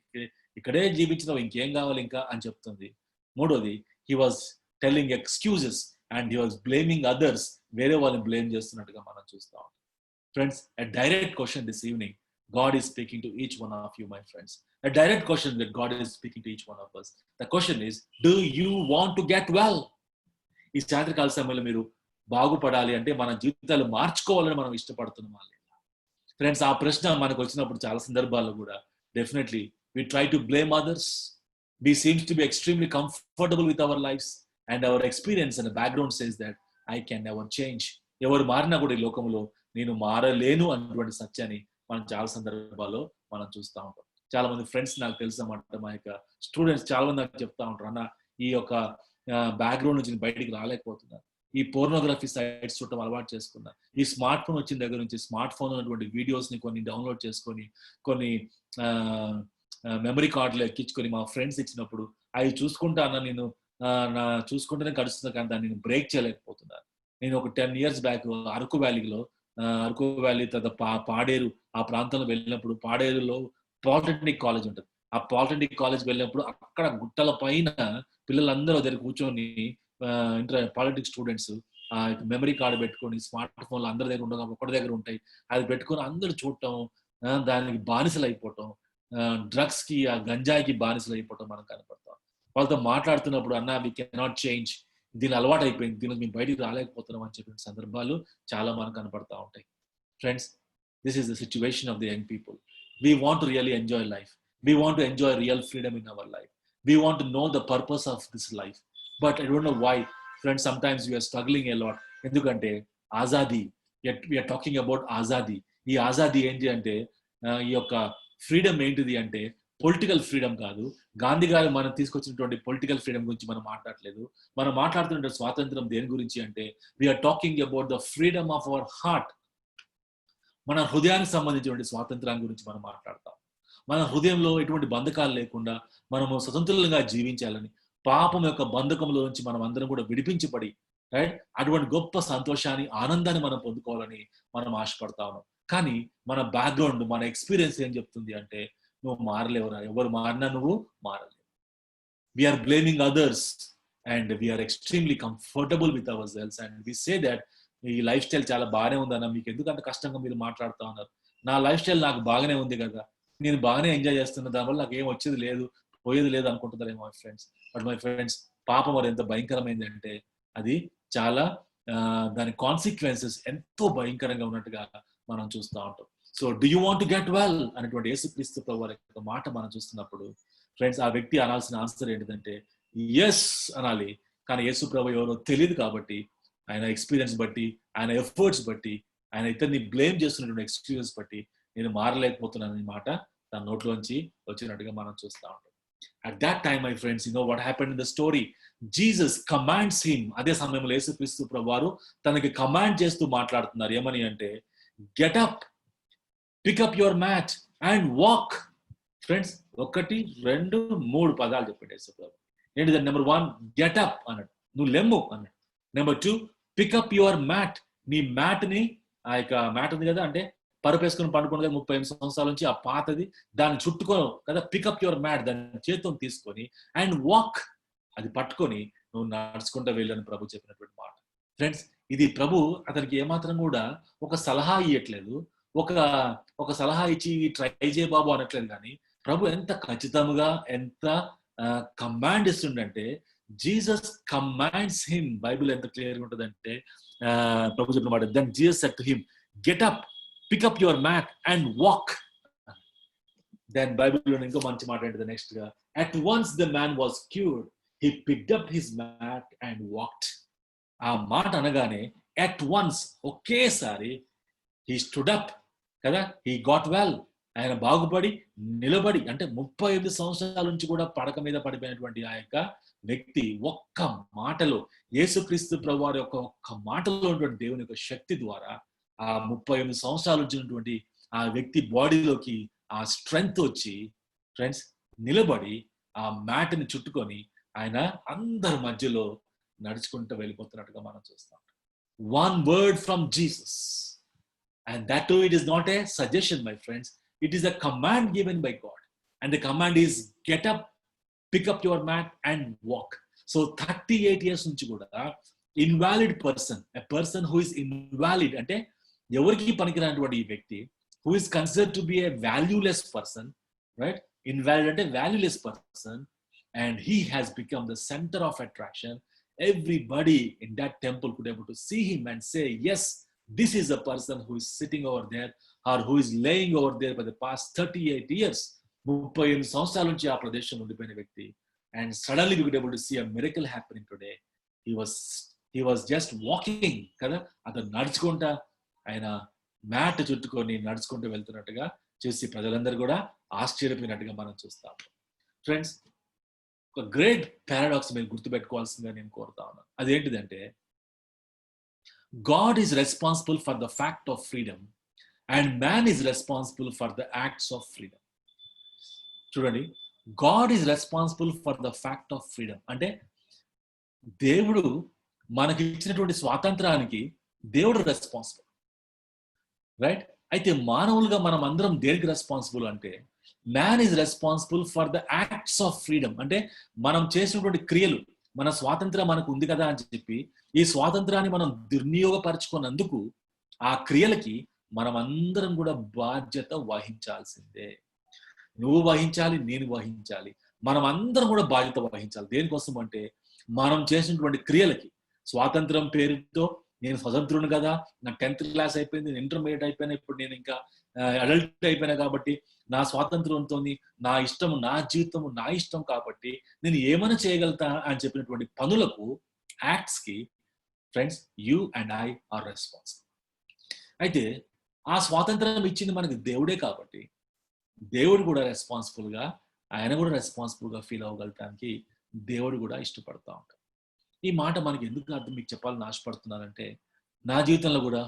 ఇక్కడే జీవించినావు, ఇంకేం కావాలి ఇంకా అని చెప్తుంది. మూడోది, he was telling excuses and he was blaming others. వేరే వాళ్ళని బ్లేమ్ చేస్తున్నట్టుగా మనం చూస్తా ఉంటాం. Friends, a direct question this evening God is speaking to each one of you, my friends. A direct question that God is speaking to each one of us. The question is, do you want to get well? ఈ సాయంత్రకాల సమయంలో మీరు బాగుపడాలి అంటే మన జీవితాలు మార్చుకోవాలని మనం ఇష్టపడుతున్నాం. ఫ్రెండ్స్, ఆ ప్రశ్న మనకు వచ్చినప్పుడు చాలా సందర్భాల్లో కూడా definitely we try to blame others. We seems to be extremely comfortable with our lives and our experience and the background says that I can never change. ఎవరు మారినా కూడా ఈ లోకంలో నేను మారలేను అన్నటువంటి సత్యాన్ని మనం చాలా సందర్భాల్లో మనం చూస్తూ ఉంటాం. చాలా మంది ఫ్రెండ్స్ నాకు తెలుసు అన్నమాట, మా యొక్క స్టూడెంట్స్ చాలా మంది నాకు చెప్తా ఉంటారు, అన్న ఈ యొక్క బ్యాక్గ్రౌండ్ నుంచి బయటికి రాలేకపోతున్నారు, ఈ పోర్నోగ్రఫీ సైట్స్ చూడటం అలవాటు చేసుకున్నా, ఈ స్మార్ట్ ఫోన్ వచ్చిన దగ్గర నుంచి స్మార్ట్ ఫోన్ ఉన్నటువంటి వీడియోస్ ని కొన్ని డౌన్లోడ్ చేసుకొని కొన్ని మెమరీ కార్డులు ఎక్కించుకొని మా ఫ్రెండ్స్ ఇచ్చినప్పుడు అవి చూసుకుంటా అన్న నేను నా చూసుకుంటూనే గడుస్తున్నా కానీ దాన్ని నేను బ్రేక్ చేయలేకపోతున్నాను. నేను ఒక 10 years బ్యాక్ అరకు వ్యాలీ తర్వాత పాడేరు ఆ ప్రాంతంలో వెళ్ళినప్పుడు, పాడేరులో పాలిటెక్నిక్ కాలేజ్ ఉంటుంది. ఆ పాలిటెక్నిక్ కాలేజ్ వెళ్ళినప్పుడు అక్కడ గుట్టల పైన పిల్లలందరూ దగ్గర కూర్చొని పాలిటిక్స్ స్టూడెంట్స్ మెమరీ కార్డు పెట్టుకొని స్మార్ట్ ఫోన్లు అందరి దగ్గర ఉండగా ఒకటి దగ్గర ఉంటాయి, అది పెట్టుకొని అందరూ చూడటం, దానికి బానిసలు అయిపోవటం, డ్రగ్స్ కి ఆ గంజాయికి బానిసలు అయిపోవటం మనం కనపడతాం. వాళ్ళతో మాట్లాడుతున్నప్పుడు అన్నా వి కెనాట్ చేంజ్, దీని అలవాటు అయిపోయింది, దీనికి మేము బయటికి రాలేకపోతున్నాం అని చెప్పిన సందర్భాలు చాలా మనకు కనపడతా ఉంటాయి. Friends, this is the situation of the young people. We want to really enjoy life. We want to enjoy real freedom in our life. We want to know the purpose of this life. But I don't know why, friends, sometimes we are struggling a lot. ఎందుకంటే Azadi, we are talking about Azadi. ఈ ఆజాదీ ఏంటి అంటే ఈ యొక్క freedom ఏంటిది అంటే political freedom కాదు. గాంధీ గారు మనం తీసుకొచ్చినటువంటి పొలిటికల్ ఫ్రీడమ్ గురించి మనం మాట్లాడలేదు. మనం మాట్లాడుతున్న స్వాతంత్రం దేని గురించి అంటే we are talking about the freedom of our heart. మన హృదయానికి సంబంధించినటువంటి స్వాతంత్రాన్ని గురించి మనం మాట్లాడతాం. మన హృదయంలో ఎటువంటి బంధకాలు లేకుండా మనము స్వతంత్రంగా జీవించాలని, పాపం యొక్క బంధకంలో నుంచి మనం అందరం కూడా విడిపించబడి, రైట్, అటువంటి గొప్ప సంతోషాన్ని, ఆనందాన్ని మనం పొందుకోవాలని మనం ఆశపడతా ఉన్నాం. కానీ మన బ్యాక్గ్రౌండ్, మన ఎక్స్పీరియన్స్ ఏం చెప్తుంది అంటే నువ్వు మారలేవురా, ఎవరు మారినా నువ్వు మారలేవు. We're blaming others and we're extremely comfortable with our selves and we say that ఈ లైఫ్ స్టైల్ చాలా బాగానే ఉందన్న, మీకు ఎందుకంత కష్టంగా మీరు మాట్లాడుతూ ఉన్నారు, నా లైఫ్ స్టైల్ నాకు బాగానే ఉంది కదా, నేను బాగానే ఎంజాయ్ చేస్తున్నా, దానివల్ల నాకు ఏం వచ్చేది లేదు, పోయేది లేదు అనుకుంటున్నారేమో my friends. But my friends, పాపం మరి ఎంత భయంకరమైంది అంటే అది చాలా దాని కాన్సిక్వెన్సెస్ ఎంతో భయంకరంగా ఉన్నట్టుగా మనం చూస్తూ ఉంటాం. So do you want to get well అనేటువంటి యేసుక్రీస్తు ప్రభువారి యొక్క మాట మనం చూస్తున్నప్పుడు ఫ్రెండ్స్, ఆ వ్యక్తి అనాల్సిన ఆన్సర్ ఏంటిదంటే ఎస్ అనాలి. కానీ యేసు ప్రభు ఎవరో తెలియదు కాబట్టి ఆయన ఎక్స్పీరియన్స్ బట్టి, ఆయన ఎఫర్ట్స్ బట్టి, ఆయన ఇతన్ని బ్లేమ్ చేస్తున్నటువంటి ఎక్స్పీరియన్స్ బట్టి నేను మారలేకపోతున్నాను మాట తన నోట్లోంచి వచ్చినట్టుగా మనం చూస్తూ ఉంటాం. At that time, my friends, you know what happened in the story? Jesus commands him. అదే సమయంలో యేసుక్రీస్తు ప్రభువారు తనకి కమాండ్ చేస్తూ మాట్లాడుతున్నారు. ఏమని అంటే get up, pick up your mat and walk. Friends, 1, 2, 3 పదాలు చెప్పండి యేసు ప్రభు. ఏంటిది? నెంబర్ 1 గెట్ అప్ అన్నాడు, నువ్వు లెమ్ము అన్నాడు. Number 2 pick up your mat, నీ మ్యాట్ ని, ఆ యొక్క మ్యాట్ ఉంది కదా అంటే పరుపేసుకుని పండుకుని 38 సంవత్సరాల నుంచి ఆ పాతది, దాన్ని చుట్టుకో కదా, పికప్ యువర్ మ్యాట్, దాన్ని చేతితో తీసుకొని అండ్ వాక్, అది పట్టుకొని నువ్వు నడుచుకుంటూ వెళ్ళని ప్రభు చెప్పినటువంటి మాట. ఫ్రెండ్స్, ఇది ప్రభు అతనికి ఏమాత్రం కూడా ఒక సలహా ఇవ్వట్లేదు, ఒక సలహా ఇచ్చి ట్రై చేయ బాబు అనట్లేదు. కానీ ప్రభు ఎంత ఖచ్చితంగా, ఎంత కమాండ్ ఇస్తుండంటే జీసస్ కమాండ్స్ హిమ్. బైబిల్ ఎంత క్లియర్గా ఉంటుందంటే ప్రభు చెప్పిన మాట, then Jesus said to him get up, pick up your mat and walk. Then Bible lo inko manchi మాట ఏంటిది నెక్స్ట్ గా, at once the man was cured, he picked up his mat and walked. ఆ మాట అనగానే at once, ఒకేసారి he stood up కదా, he got well, ఆయన బాగుపడి నిలబడి, అంటే 38 సంవత్సరాల నుంచి కూడా పడక మీద పడిపోయినటువంటి ఆ యొక్క వ్యక్తి ఒక్క మాటలో, యేసుక్రీస్తు ప్రభువారి ఒక్క మాటలో ఉన్నటువంటి దేవుని యొక్క శక్తి ద్వారా ఆ 38 సంవత్సరాలు వచ్చినటువంటి ఆ వ్యక్తి బాడీలోకి ఆ స్ట్రెంగ్త్ వచ్చి ఫ్రెండ్స్ నిలబడి ఆ మ్యాట్ని చుట్టుకొని ఆయన అందరి మధ్యలో నడుచుకుంటూ వెళ్ళిపోతున్నట్టుగా మనం చూస్తాం. 1 word from Jesus, and that too it is not a suggestion, my friends, it is a command given by God, and the command is get up, pick up your mat and walk. So 38 years నుంచి కూడా invalid person, a person who is invalid అంటే ఎవరికి పనికిరానటువంటి ఈ వ్యక్తి, who is considered to be a valueless person, right? Invalid అంటే valueless person, and he has become the center of attraction. Everybody in that temple could be able to see him and say, yes, this is a person who is sitting over there or who is laying over there for the past 38 years. 38 సంవత్సరాల నుంచి ఆ ప్రదేశంలో ఉండిపోయిన వ్యక్తి. And suddenly we could be able to see a miracle happening today. He was just walking కదా, అతను నడుచుకుంటా ఆయన మ్యాట్ చుట్టుకొని నడుచుకుంటూ వెళ్తున్నట్టుగా చూసి ప్రజలందరూ కూడా ఆశ్చర్యపోయినట్టుగా మనం చూస్తాం. ఫ్రెండ్స్, ఒక గ్రేట్ పారాడాక్స్ మీరు గుర్తుపెట్టుకోవాల్సిందిగా నేను కోరుతా ఉన్నాను. అదేంటిదంటే God is responsible for the fact of freedom and man is responsible for the acts of freedom. చూడండి, God is responsible for the fact of freedom అంటే దేవుడు మనకి ఇచ్చినటువంటి స్వాతంత్రానికి దేవుడు రెస్పాన్సిబుల్, రైట్? అయితే మానవులుగా మనం అందరం దేనికి రెస్పాన్సిబుల్ అంటే man is responsible for the acts of freedom అంటే మనం చేసినటువంటి క్రియలు, మన స్వాతంత్రం మనకు ఉంది కదా అని చెప్పి ఈ స్వాతంత్రాన్ని మనం దుర్వినియోగపరచుకున్నందుకు ఆ క్రియలకి మనం అందరం కూడా బాధ్యత వహించాల్సిందే. నువ్వు వహించాలి, నేను వహించాలి, మనం అందరం కూడా బాధ్యత వహించాలి. దేనికోసం అంటే మనం చేసినటువంటి క్రియలకి. స్వాతంత్రం పేరుతో నేను స్వతంత్రుని కదా, నా 10th క్లాస్ అయిపోయింది, ఇంటర్మీడియట్ అయిపోయినా, ఇప్పుడు నేను ఇంకా అడల్ట్ అయిపోయినా కాబట్టి నా స్వాతంత్రంతో నా ఇష్టము, నా జీవితము నా ఇష్టం కాబట్టి నేను ఏమైనా చేయగలుగుతా అని చెప్పినటువంటి పనులకు, యాక్ట్స్ కి friends, you and I are responsible. అయితే ఆ స్వాతంత్రం ఇచ్చింది మనకి దేవుడే కాబట్టి దేవుడు కూడా రెస్పాన్సిబుల్ గా, ఆయన కూడా రెస్పాన్సిబుల్ గా ఫీల్ అవ్వగలటానికి దేవుడు కూడా ఇష్టపడతా ఉంటాడు. ఈ మాట మనకి ఎందుకు అర్థం మీకు చెప్పాలని ఆశపడుతున్నానంటే, నా జీవితంలో కూడా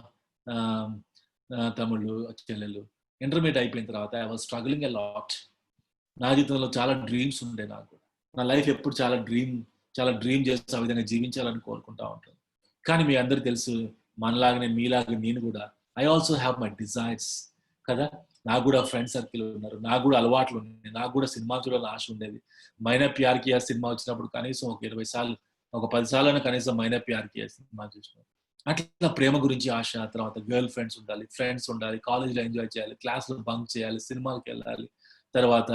తమ్ముళ్ళు చెల్లెళ్ళు ఇంటర్మీడియట్ అయిపోయిన తర్వాత I was struggling a lot. నా జీవితంలో చాలా డ్రీమ్స్ ఉండే. నాకు నా లైఫ్ ఎప్పుడు చాలా డ్రీమ్ చేస్తూ ఆ విధంగా జీవించాలని కోరుకుంటా ఉంటాను. కానీ మీ అందరికీ తెలుసు, మనలాగానే మీలాగా నేను కూడా I also have my desires కదా. నాకు కూడా ఫ్రెండ్ సర్కిల్ ఉన్నారు, నాకు కూడా అలవాట్లు ఉన్నాయి, నాకు కూడా సినిమా చూడాలని ఆశ ఉండేది. మైనా ప్యార్ కియా సినిమా వచ్చినప్పుడు కనీసం ఒక 20 సార్లు, ఒక 10 సార్లు కనీసం మైనా ప్యార్ కియా సినిమా చూసినాను. అట్లా ప్రేమ గురించి ఆశ, తర్వాత గర్ల్ ఫ్రెండ్స్ ఉండాలి, ఫ్రెండ్స్ ఉండాలి, కాలేజ్లో ఎంజాయ్ చేయాలి, క్లాస్లో బంక్ చేయాలి, సినిమాకి వెళ్ళాలి, తర్వాత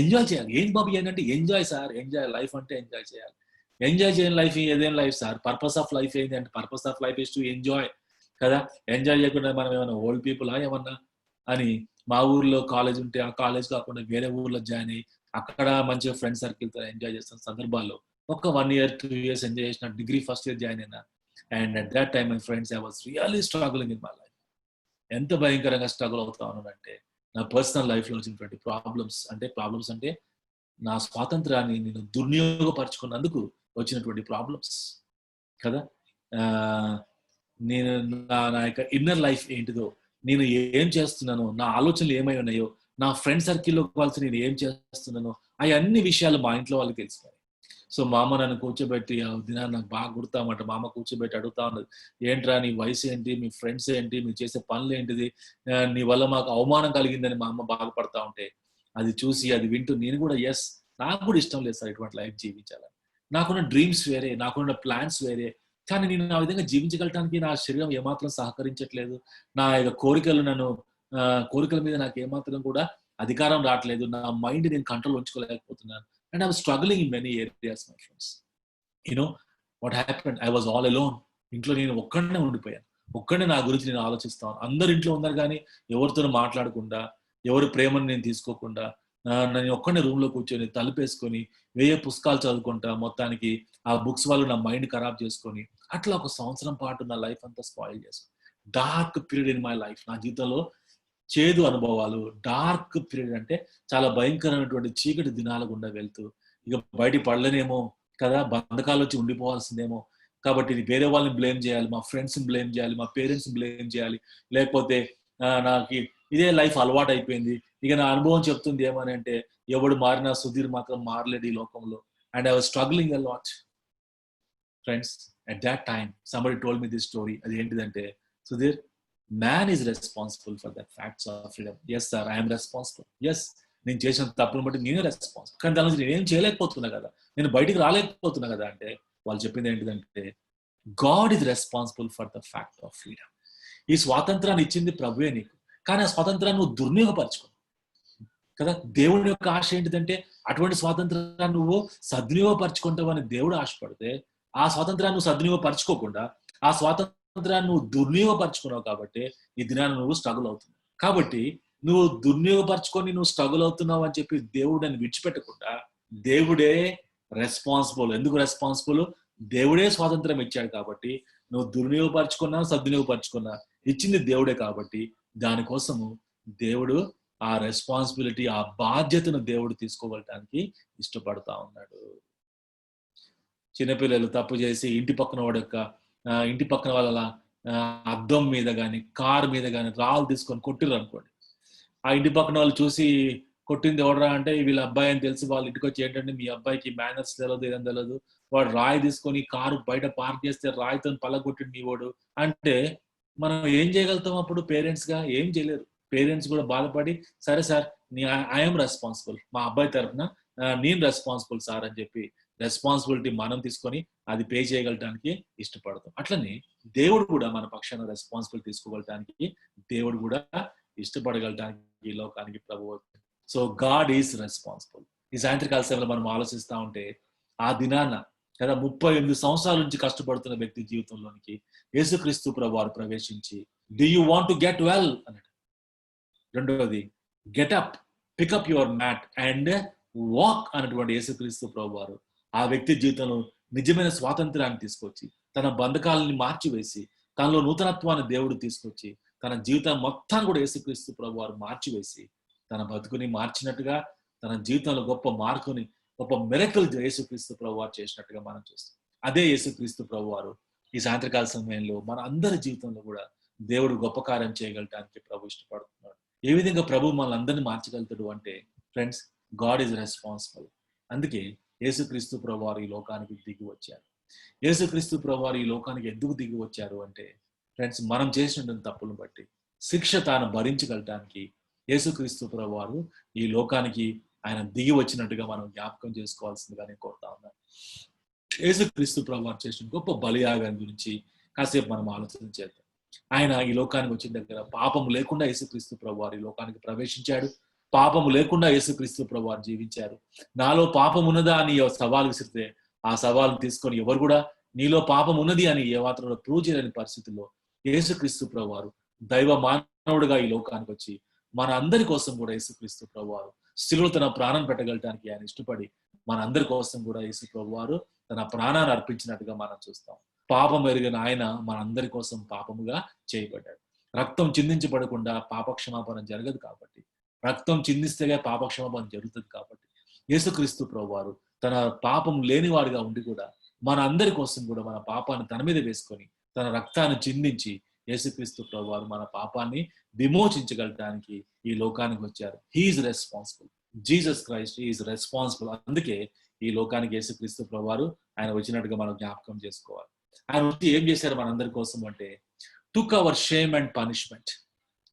ఎంజాయ్ చేయాలి. ఏం బాబు ఏంటంటే ఎంజాయ్ సార్, ఎంజాయ్ లైఫ్ అంటే ఎంజాయ్ చేయాలి. ఎంజాయ్ చేయని లైఫ్ ఏదేం life sir? Purpose of life ఏంటి అంటే, purpose of life is to enjoy కదా. ఎంజాయ్ చేయకుండా మనం ఏమైనా ఓల్డ్ పీపుల్ ఏమన్నా అని మా ఊర్లో కాలేజ్ ఉంటే ఆ కాలేజ్ కాకుండా వేరే ఊర్లో జాయిన్ అయ్యి అక్కడ మంచిగా ఫ్రెండ్ సర్కిల్తో ఎంజాయ్ చేస్తున్న సందర్భాల్లో ఒక 1 year 2 years ఎంజాయ్ చేసిన. డిగ్రీ ఫస్ట్ ఇయర్ జాయిన్ అయినా. And at that time my friends I was really struggling in my life. ఎంత భయంకరంగా స్ట్రగుల్ అవుతా ఉన్నానంటే, నా పర్సనల్ లైఫ్లో వచ్చినటువంటి ప్రాబ్లమ్స్ అంటే నా స్వాతంత్రాన్ని నేను దుర్వినియోగపరచుకున్నందుకు వచ్చినటువంటి ప్రాబ్లమ్స్ కదా. నేను నా యొక్క ఇన్నర్ లైఫ్ ఏంటిదో, నేను ఏం చేస్తున్నానో, నా ఆలోచనలు ఏమై ఉన్నాయో, నా ఫ్రెండ్ సర్కిల్లో కలిసి నేను ఏం చేస్తున్నానో, అవన్నీ విషయాలు మా ఇంట్లో వాళ్ళకి తెలిసినాయి. సో మా అమ్మ నన్ను కూర్చోబెట్టి, ఆ దినాన్ని నాకు బాగా గుర్తామాట, మా అమ్మ కూర్చోబెట్టి అడుగుతా ఉన్నది, ఏంట్రా నీ వయసు ఏంటి, మీ ఫ్రెండ్స్ ఏంటి, మీరు చేసే పనులు ఏంటిది, నీ వల్ల మాకు అవమానం కలిగిందని మా అమ్మ బాధపడతా ఉంటే అది చూసి అది వింటూ నేను కూడా ఎస్, నాకు కూడా ఇష్టం లేదు సార్ ఇటువంటి లైఫ్ జీవించాలని. నాకున్న డ్రీమ్స్ వేరే, నాకున్న ప్లాన్స్ వేరే, కానీ నేను ఆ విధంగా జీవించగలటానికి నా శరీరం ఏమాత్రం సహకరించట్లేదు. నా యొక్క కోరికల మీద నాకు ఏమాత్రం కూడా అధికారం రావట్లేదు. నా మైండ్ నేను కంట్రోల్ ఉంచుకోలేకపోతున్నాను. And I was struggling in many areas my friends. You know what happened, I was all alone. ఇంట్లో నేను ఒక్కడనే ఉండిపోయాను. ఒక్కడనే నా గురించి నేను ఆలోచిస్తాను. అందరు ఇంట్లో ఉన్నారు కానీ ఎవరితోనూ మాట్లాడకుండా, ఎవరి ప్రేమను నేను తీసుకోకుండా, నేను ఒక్కడే రూమ్ లో కూర్చొని తలుపేసుకొని 1000 పుస్తకాలు చదువుకుంటా, మొత్తానికి ఆ బుక్స్ వాళ్ళు నా మైండ్ ఖరాబ్ చేసుకొని అట్లా ఒక సంవత్సరం పాటు నా లైఫ్ అంతా స్పాయిల్ చేసుకుని, dark period in my life. నా జీవితంలో చేదు అనుభవాలు, డార్క్ పీరియడ్ అంటే చాలా భయంకరమైనటువంటి చీకటి దినాల గుండా వెళ్తూ, ఇక బయట పడలేనేమో కదా, బంధకాలు వచ్చి ఉండిపోవాల్సిందేమో, కాబట్టి ఇది వేరే వాళ్ళని బ్లేమ్ చేయాలి, మా ఫ్రెండ్స్ని బ్లేమ్ చేయాలి, మా పేరెంట్స్ని బ్లేమ్ చేయాలి, లేకపోతే నాకు ఇదే లైఫ్ అలవాటు అయిపోయింది. ఇక నా అనుభవం చెప్తుంది ఏమని అంటే, ఎవడు మారినా సుధీర్ మాత్రం మారలేడు ఈ లోకంలో. And I was struggling a lot friends. At that time somebody told me this story. అది ఏంటిదంటే, Sudheer, man is responsible for the facts of freedom. Yes sir, I'm responsible. Yes, నేను చేసిన తప్పును బట్టి నేనే రెస్పాన్సిబుల్. కానీ దాని నుంచి నేనేం చేయలేకపోతున్నా కదా, నేను బయటికి రాలేకపోతున్నా కదా అంటే, వాళ్ళు చెప్పింది ఏంటిదంటే, God is responsible for the fact of freedom. ఈ స్వాతంత్రాన్ని ఇచ్చింది ప్రభువే నీకు, కానీ ఆ స్వాతంత్రాన్ని నువ్వు దుర్వినియోగపరచుకో కదా. దేవుడి యొక్క ఆశ ఏంటిదంటే, అటువంటి స్వాతంత్రాన్ని నువ్వు సద్వినియోగపరచుకుంటావని దేవుడు ఆశపడితే, ఆ స్వాతంత్రాన్ని నువ్వు సద్వినియోగపరచుకోకుండా ఆ స్వాతంత్రాన్ని నువ్వు దుర్వినియోగపరచుకున్నావు కాబట్టి ఈ దినాన్ని నువ్వు స్ట్రగుల్ అవుతున్నావు. కాబట్టి నువ్వు దుర్వినియోగపరచుకొని నువ్వు స్ట్రగుల్ అవుతున్నావు అని చెప్పి దేవుడు అని విడిచిపెట్టకుండా, దేవుడే రెస్పాన్సిబుల్. ఎందుకు రెస్పాన్సిబుల్? దేవుడే స్వాతంత్రం ఇచ్చాడు కాబట్టి, నువ్వు దుర్వినియోగపరచుకున్నా సద్వినియోగపరచుకున్నా ఇచ్చింది దేవుడే కాబట్టి, దానికోసము దేవుడు ఆ రెస్పాన్సిబిలిటీ, ఆ బాధ్యతను దేవుడు తీసుకోవడానికి ఇష్టపడతా ఉన్నాడు. చిన్నపిల్లలు తప్పు చేసి ఇంటి పక్కన వాళ్ళ అద్దం మీద కానీ, కార్ మీద కానీ రాళ్ళు తీసుకొని కొట్టిర్రు అనుకోండి, ఆ ఇంటి పక్కన వాళ్ళు చూసి, కొట్టింది ఎవడరా అంటే వీళ్ళ అబ్బాయి అని తెలిసి వాళ్ళ ఇంటికి వచ్చి, ఏంటంటే మీ అబ్బాయికి మేనర్స్ తెలియదు, ఏదని తెలియదు, వాడు రాయి తీసుకొని కారు బయట పార్క్ చేస్తే రాయితో పలగొట్టిండు మీ వాడు అంటే, మనం ఏం చేయగలుగుతాం అప్పుడు? పేరెంట్స్ గా ఏం చేయలేరు. పేరెంట్స్ కూడా బాధపడి, సరే సార్ ఐఎమ్ రెస్పాన్సిబుల్, మా అబ్బాయి తరఫున నేను రెస్పాన్సిబుల్ సార్ అని చెప్పి రెస్పాన్సిబిలిటీ మనం తీసుకొని అది పే చేయగలటానికి ఇష్టపడతాం. అట్లనే దేవుడు కూడా మన పక్షాన రెస్పాన్సిబిలిటీ తీసుకోగలటానికి దేవుడు కూడా ఇష్టపడగలటానికి ఈ లోకానికి ప్రభువు. So God is responsible. ఈ సాయంత్రకాల సమయంలో మనం ఆలోచిస్తా ఉంటే ఆ దినాన కదా 38 సంవత్సరాల నుంచి కష్టపడుతున్న వ్యక్తి జీవితంలోనికి యేసుక్రీస్తు ప్రభువారు ప్రవేశించి do you want to get well అన్నాడు. రెండవది get up, pick up your mat and walk అన్నటువంటి యేసుక్రీస్తు ప్రభువారు ఆ వ్యక్తి జీవితంలో నిజమైన స్వాతంత్రాన్ని తీసుకొచ్చి తన బంధకాలని మార్చివేసి తనలో నూతనత్వాన్ని దేవుడు తీసుకొచ్చి తన జీవితం మొత్తాన్ని కూడా యేసుక్రీస్తు ప్రభువారు మార్చివేసి తన బతుకుని మార్చినట్టుగా తన జీవితంలో గొప్ప మార్కుని గొప్ప మిరకల్ యేసుక్రీస్తు ప్రభువారు చేసినట్టుగా మనం చూస్తాం. అదే యేసుక్రీస్తు ప్రభువారు ఈ సాయంత్రకాల సమయంలో మన అందరి జీవితంలో కూడా దేవుడు గొప్ప కార్యం చేయగలటానికి ప్రభు ఇష్టపడుతున్నాడు. ఏ విధంగా ప్రభు మనల్ని అందరినీ మార్చగలుగుతాడు అంటే ఫ్రెండ్స్, గాడ్ ఈజ్ రెస్పాన్సిబుల్. అందుకే యేసుక్రీస్తు ప్రభువారు ఈ లోకానికి దిగి వచ్చారు. యేసుక్రీస్తు ప్రభువారు ఈ లోకానికి ఎందుకు దిగి వచ్చారు అంటే ఫ్రెండ్స్, మనం చేసినటువంటి తప్పులను బట్టి శిక్ష తాను భరించగలటానికి యేసుక్రీస్తు ప్రభువారు ఈ లోకానికి ఆయన దిగి వచ్చినట్టుగా మనం జ్ఞాపకం చేసుకోవాల్సిందిగా నేను కోరుతా ఉన్నాను. యేసుక్రీస్తు ప్రభువారు చేసిన గొప్ప బలియాగం గురించి కాసేపు మనం ఆలోచన చేద్దాం. ఆయన ఈ లోకానికి వచ్చిన దగ్గర పాపము లేకుండా యేసుక్రీస్తు ప్రభువారు ఈ లోకానికి ప్రవేశించాడు. పాపము లేకుండా యేసుక్రీస్తు ప్రభువారు జీవించారు. నాలో పాపం ఉన్నదా అని సవాలు విసిరితే ఆ సవాలు తీసుకొని ఎవరు కూడా నీలో పాపం ఉన్నది అని ఏ మాత్రం ప్రూవ్ చేయలేని పరిస్థితుల్లో యేసుక్రీస్తు ప్రభువారు దైవ మానవుడిగా ఈ లోకానికి వచ్చి మన అందరి కోసం కూడా యేసుక్రీస్తు ప్రభువారు శిలువలో తన ప్రాణం పెట్టగలటానికి ఆయన ఇష్టపడి మన అందరి కోసం కూడా యేసు ప్రభువారు తన ప్రాణాన్ని అర్పించినట్టుగా మనం చూస్తాం. పాపం ఎరిగిన ఆయన మన అందరి కోసం పాపముగా చేయబడ్డాడు. రక్తం చిందించబడకుండా పాపక్షమాపణ జరగదు కాబట్టి, రక్తం చిందిస్తేగా పాపక్షమాపణ జరుగుతుంది కాబట్టి యేసుక్రీస్తు ప్రభువారు తన పాపం లేనివాడిగా ఉండి కూడా మన అందరి కోసం కూడా మన పాపాన్ని తన మీద వేసుకొని తన రక్తాన్ని చిందించి యేసుక్రీస్తు ప్రభువారు మన పాపాన్ని విమోచించగలటానికి ఈ లోకానికి వచ్చారు. He is responsible. Jesus Christ is responsible. అందుకే ఈ లోకానికి యేసుక్రీస్తు ప్రభువారు ఆయన వచ్చినట్టుగా మనం జ్ఞాపకం చేసుకోవాలి. ఆయన వచ్చి ఏం చేశారు మనందరి కోసం అంటే టుక్ అవర్ షేమ్ అండ్ పనిష్మెంట్.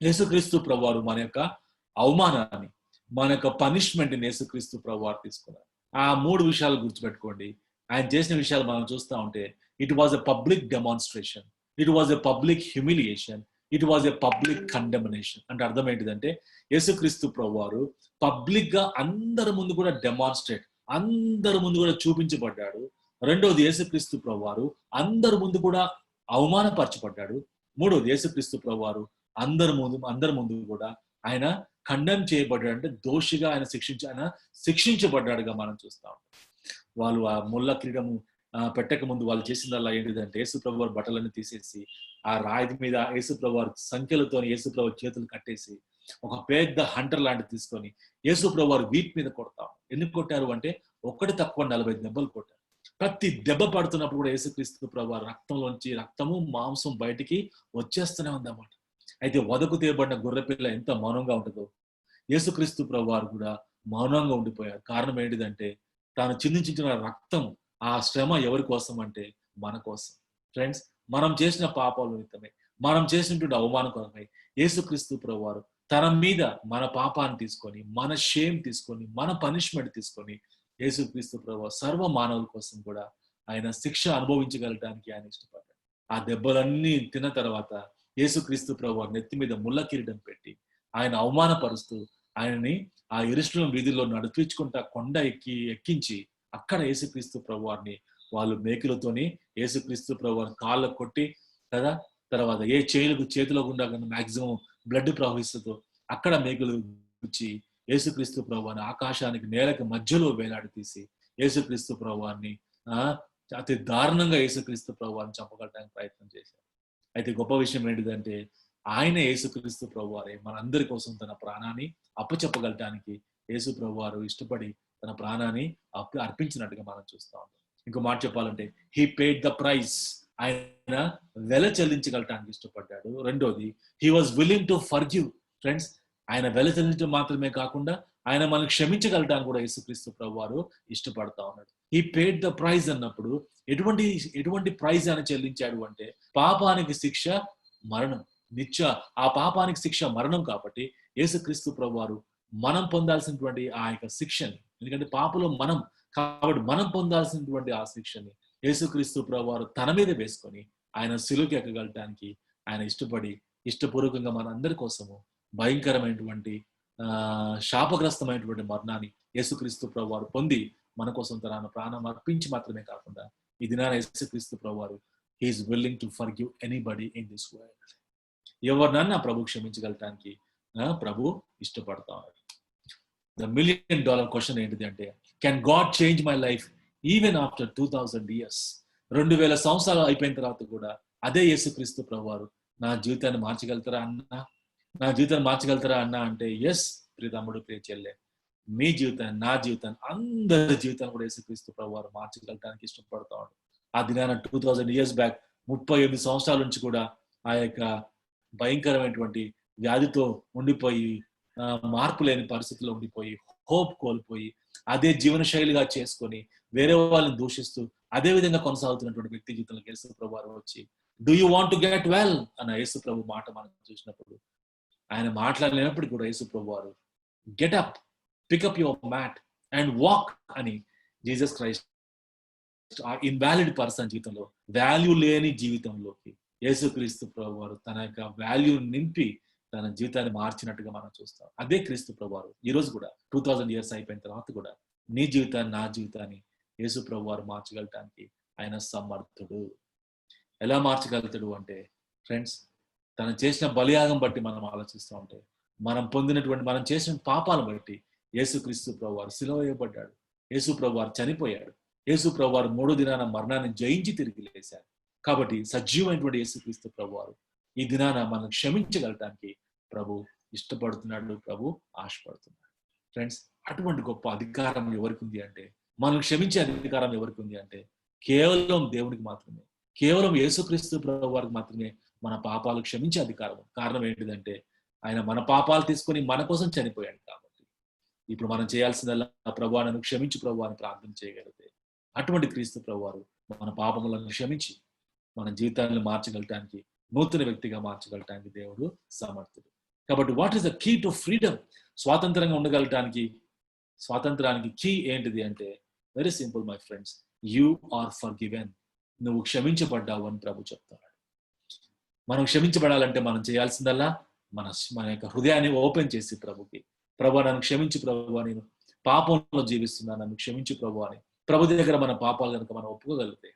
యేసుక్రీస్తు ప్రభువారు మన యొక్క అవమానాన్ని, మన యొక్క పనిష్మెంట్ ని యేసుక్రీస్తు ప్రభువారు తీసుకున్నారు. ఆ 3 విషయాలు గుర్తుపెట్టుకోండి. ఆయన చేసిన విషయాలు మనం చూస్తూ ఉంటే it was a public demonstration, it was a public humiliation, it was a public condemnation. అంటే అర్థం ఏంటిదంటే యేసుక్రీస్తు ప్రభువారు పబ్లిక్ గా అందరి ముందు కూడా డెమాన్స్ట్రేట్, అందరి ముందు కూడా చూపించబడ్డాడు. రెండోది యేసుక్రీస్తు ప్రభువారు అందరి ముందు కూడా అవమానపరచబడ్డాడు. మూడోది యేసుక్రీస్తు ప్రభువారు అందరి ముందు కూడా ఆయన ఖండం చేయబడ్డాడు. అంటే దోషిగా ఆయన శిక్షించబడ్డాడుగా మనం చూస్తాం. వాళ్ళు ఆ ముళ్ళ క్రీడము పెట్టక ముందు వాళ్ళు చేసిందల్లా ఏంటిదంటే యేసు ప్రభువారు బట్టలన్నీ తీసేసి ఆ రాయి మీద యేసు ప్రభువారు సంఖ్యలతో యేసు ప్రభు చేతులు కట్టేసి ఒక పెద్ద హంటర్ లాంటిది తీసుకొని యేసు ప్రభువారు వీట్ మీద కొడతాం. ఎందుకు కొట్టారు అంటే ఒకటి తక్కువ 40 దెబ్బలు కొట్టారు. ప్రతి దెబ్బ పడుతున్నప్పుడు కూడా యేసుక్రీస్తు ప్రభువారు రక్తంలోంచి రక్తము మాంసం బయటికి వచ్చేస్తూనే ఉందన్నమాట. అయితే వదకు తీయబడిన గొర్రెపిల్ల ఎంత మౌనంగా ఉంటుందో యేసుక్రీస్తు ప్రభువారు కూడా మౌనంగా ఉండిపోయారు. కారణం ఏంటిదంటే తాను చిందించిన రక్తం, ఆ శ్రమ ఎవరి కోసం అంటే మన కోసం. ఫ్రెండ్స్, మనం చేసిన పాపాల నిమిత్తమై, మనం చేసినటువంటి అవమానం కొరకై యేసుక్రీస్తు ప్రభువారు తన మీద మన పాపాన్ని తీసుకొని, మన షేమ్ తీసుకొని, మన పనిష్మెంట్ తీసుకొని యేసుక్రీస్తు ప్రభువారు సర్వ మానవుల కోసం కూడా ఆయన శిక్ష అనుభవించగలడానికి ఆయన ఇష్టపడ్డాడు. ఆ దెబ్బలన్నీ తిన్న తర్వాత యేసుక్రీస్తు ప్రభువారు నెత్తి మీద ముళ్ళ కిరీటం పెట్టి ఆయన అవమానపరుస్తూ ఆయనని ఆ యెరూషలేము వీధుల్లో నడిపించుకుంటా కొండ ఎక్కించి అక్కడ యేసుక్రీస్తు ప్రభువారిని వాళ్ళు మేకులతోని యేసుక్రీస్తు ప్రభువారిని కాళ్ళకు కొట్టి కదా, తర్వాత ఏ చేతిలో గుండా మాక్సిమం బ్లడ్ ప్రవహిస్తుందో అక్కడ మేకులు గుచ్చి యేసుక్రీస్తు ప్రభువారిని ఆకాశానికి నేలకు మధ్యలో వేలాడి తీసి యేసుక్రీస్తు ప్రభువారిని అతి దారుణంగా యేసుక్రీస్తు ప్రభువారిని చంపగలడానికి ప్రయత్నం చేశారు. అయితే గొప్ప విషయం ఏంటిదంటే ఆయన యేసుక్రీస్తు ప్రభువారే మనందరి కోసం తన ప్రాణాన్ని అప్పచెప్పగలటానికి యేసు ప్రభువారు ఇష్టపడి తన ప్రాణాన్ని అర్పించినట్టుగా మనం చూస్తా ఉంటాం. ఇంకో మాట చెప్పాలంటే హీ పేడ్ ద ప్రైస్. ఆయన వెల చెల్లించగలటానికి ఇష్టపడ్డాడు. రెండోది he was willing to forgive. Friends, ఆయన వెల చెల్లించడం మాత్రమే కాకుండా ఆయన మనకు క్షమించగలటానికి కూడా యేసుక్రీస్తు ప్రభువారు ఇష్టపడతా ఉన్నాడు. హీ పేడ్ ద ప్రైజ్ అన్నప్పుడు ఎటువంటి ప్రైజ్ ఆయన చెల్లించాడు అంటే పాపానికి శిక్ష మరణం, ఆ పాపానికి శిక్ష మరణం కాబట్టి యేసుక్రీస్తు ప్రభువారు మనం పొందాల్సినటువంటి ఆ యొక్క శిక్షని, ఎందుకంటే పాపలో మనం, కాబట్టి మనం పొందాల్సినటువంటి ఆ శిక్షని యేసుక్రీస్తు ప్రభువారు తన మీద వేసుకొని ఆయన శిలువకి ఎక్కగలటానికి ఆయన ఇష్టపూర్వకంగా మన అందరి కోసము భయంకరమైనటువంటి శాపగ్రస్తమైనటువంటి మరణాన్ని యేసుక్రీస్తు ప్రభువారు పొంది మన కోసం తన ప్రాణం అర్పించి మాత్రమే కాకుండా ఈ దినాన యేసుక్రీస్తు ప్రభువారు he is willing to forgive anybody in this world. ఎవరినన్నా ప్రభు క్షమించగలటానికి ప్రభు ఇష్టపడతా ఉన్నాడు. ద $1 million క్వశ్చన్ ఏంటిది అంటే, can God change my life even after 2000 years? 2000 సంవత్సరాలు అయిపోయిన తర్వాత కూడా అదే యేసుక్రీస్తు ప్రభువారు నా జీవితాన్ని మార్చగలుగుతారా అన్నా, నా జీవితాన్ని మార్చగలుగుతారా అన్నా అంటే ఎస్ ప్రియ తమ్ముడు, ప్రియ చెల్లె, మీ జీవితాన్ని, నా జీవితాన్ని, అందరి జీవితాన్ని కూడా యేసుక్రీస్తు ప్రభువారు మార్చగలటానికి ఇష్టపడతాడు. ఆ దినాన 2000 years బ్యాక్ 38 సంవత్సరాల నుంచి కూడా ఆ యొక్క భయంకరమైనటువంటి వ్యాధితో ఉండిపోయి, మార్పు లేని పరిస్థితిలో ఉండిపోయి, హోప్ కోల్పోయి, అదే జీవన శైలిగా చేసుకొని వేరే వాళ్ళని దూషిస్తూ అదే విధంగా కొనసాగుతున్నటువంటి వ్యక్తి జీవితంలో యేసు ప్రభువారు వచ్చి do you want to get well అన్న యేసు ప్రభు మాట మనం చూసినప్పుడు, ఆయన మాట్లాడలేనప్పుడు కూడా యేసు ప్రభువారు get up, pick up your mat and walk అని జీసస్ క్రైస్ట్ ఆ ఇన్వాలిడ్ పర్సన్ జీవితంలో, వాల్యూ లేని జీవితంలోకి యేసుక్రీస్తు ప్రభువారు తన యొక్క వాల్యూ నింపి తన జీవితాన్ని మార్చినట్టుగా మనం చూస్తాం. అదే క్రీస్తు ప్రభువారు ఈ రోజు కూడా 2000 years అయిపోయిన తర్వాత కూడా నీ జీవితాన్ని, నా జీవితాన్ని యేసు ప్రభువారు మార్చగలటానికి ఆయన సమర్థుడు. ఎలా మార్చగలుగుతాడు అంటే ఫ్రెండ్స్, తను చేసిన బలియాగం బట్టి మనం ఆలోచిస్తూ ఉంటే, మనం చేసిన పాపాలను బట్టి యేసుక్రీస్తు ప్రభువారు సిలువ వేయబడ్డాడు, యేసు ప్రభువారు చనిపోయాడు, యేసు ప్రభువారు 3వ దినాన మరణాన్ని జయించి తిరిగి లేశాడు. కాబట్టి సజీవమైనటువంటి యేసుక్రీస్తు ప్రభువారు ఈ దినాన మనం క్షమించగలటానికి ప్రభు ఇష్టపడుతున్నాడు, ప్రభు ఆశపడుతున్నాడు. ఫ్రెండ్స్, అటువంటి గొప్ప అధికారం ఎవరికి ఉంది అంటే, మనం క్షమించే అధికారం ఎవరికి ఉంది అంటే కేవలం దేవునికి మాత్రమే, కేవలం యేసుక్రీస్తు ప్రభువారికి మాత్రమే మన పాపాలు క్షమించే అధికారం. కారణం ఏంటిదంటే ఆయన మన పాపాలు తీసుకొని మన కోసం చనిపోయాడు. కాబట్టి ఇప్పుడు మనం చేయాల్సిందల్లా ప్రభువా నన్ను క్షమించు ప్రభువా అని ప్రార్థన చేయగలిగితే అటువంటి క్రీస్తు ప్రభువారు మన పాపములను క్షమించి మన జీవితాన్ని మార్చగలటానికి, నూతన వ్యక్తిగా మార్చగలటానికి దేవుడు సమర్థుడు. కాబట్టి what is the key to freedom? స్వాతంత్రంగా స్వాతంత్రానికి కీ ఏంటిది అంటే very simple my friends, you are forgiven. నువ్వు క్షమించబడ్డావు అని ప్రభు చెప్తున్నాడు. మనం క్షమించబడాలంటే మనం చేయాల్సిందల్లా మన యొక్క హృదయాన్ని ఓపెన్ చేసి ప్రభుకి, ప్రభు నన్ను క్షమించు ప్రభు, నేను పాపంలో జీవిస్తున్నాను, నన్ను క్షమించు ప్రభు అని ప్రభు దగ్గర మన పాపాలు కనుక మనం ఒప్పుకోగలిగితే,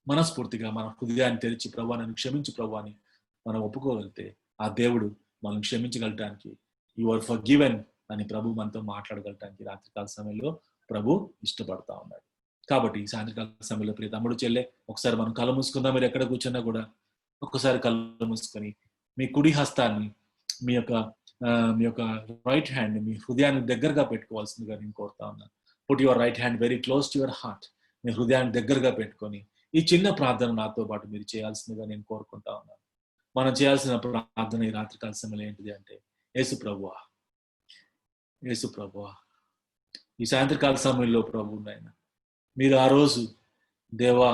మనస్ఫూర్తిగా మన హృదయాన్ని తెరిచి ప్రభు నన్ను క్షమించు ప్రభు అని మనం ఒప్పుకోగలిగితే, ఆ దేవుడు మనం క్షమించగలటానికి యు ఆర్ ఫర్గివెన్ అని ప్రభు మనతో మాట్లాడగలటానికి రాత్రికాల సమయంలో ప్రభు ఇష్టపడతా ఉన్నాడు. కాబట్టి సాయంత్రకాల సమయంలో ప్రియ తమ్ముడు, చెల్లె, ఒకసారి మనం కళ్ళు మూసుకుందాం. మీరు ఎక్కడ కూర్చున్నా కూడా ఒక్కసారి కళ్ళు మూసుకొని మీ కుడి హస్తాన్ని మీ యొక్క రైట్ హ్యాండ్ మీ హృదయాన్ని దగ్గరగా పెట్టుకోవాల్సిందిగా నేను కోరుతా ఉన్నాను. Put your right hand very close to your heart. మీ హృదయాన్ని దగ్గరగా పెట్టుకొని ఈ చిన్న ప్రార్థన నాతో పాటు మీరు చేయాల్సిందిగా నేను కోరుకుంటా ఉన్నాను. మనం చేయాల్సిన ప్రార్థన ఈ రాత్రికాల సమయంలో ఏంటిది అంటే, యేసు ప్రభువా, యేసు ప్రభువా, ఈ సాయంత్రకాల సమయంలో ప్రభు నాయన, మీరు ఆ రోజు దేవా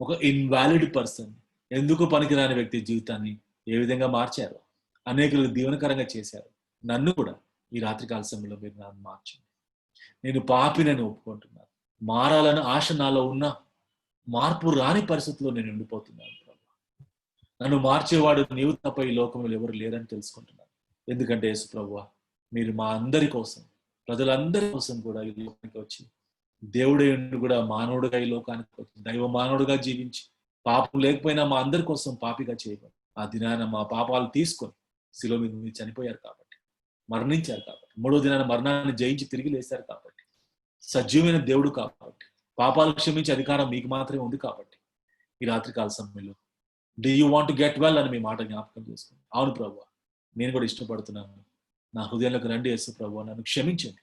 ఒక ఇన్వాలిడ్ పర్సన్, ఎందుకు పనికిరాని వ్యక్తి జీవితాన్ని ఏ విధంగా మార్చారు, అనేకులకు దీవెనకరంగా చేశారు. నన్ను కూడా ఈ రాత్రికాల సమయంలో మీరు నన్ను మార్చండి. నేను పాపినని ఒప్పుకుంటున్నాను. మారాలని ఆశ నాలో ఉన్న మార్పు రాని పరిస్థితుల్లో నేను ఉండిపోతున్నాను ప్రభు. నన్ను మార్చేవాడు నీవు తప్ప ఈ లోకంలో ఎవరు లేరని తెలుసుకుంటున్నాను. ఎందుకంటే యేసు ప్రభువా, మీరు మా అందరి కోసం, ప్రజలందరి కోసం కూడా ఈ లోకానికి వచ్చి, దేవుడే కూడా మానవుడుగా ఈ లోకానికి వచ్చి దైవ మానవుడుగా జీవించి, పాపం లేకపోయినా మా అందరి కోసం పాపిగా చేయబడి ఆ దినాన మా పాపాలు తీసుకొని శిలువ మీద మీరు చనిపోయారు కాబట్టి, మరణించారు కాబట్టి, 3వ దినాన మరణాన్ని జయించి తిరిగి లేశారు కాబట్టి, సజీవమైన దేవుడు కాబట్టి, పాపాలు క్షమించే అధికారం మీకు మాత్రమే ఉంది కాబట్టి, ఈ రాత్రికాల సమయంలో do you want to get well అని మీ మాట జ్ఞాపకం చేసుకోండి. అవును ప్రభువా, నేను కూడా ఇష్టపడుతున్నాను. నా హృదయంలోకి రండి యేసు ప్రభువా, నన్ను క్షమించండి.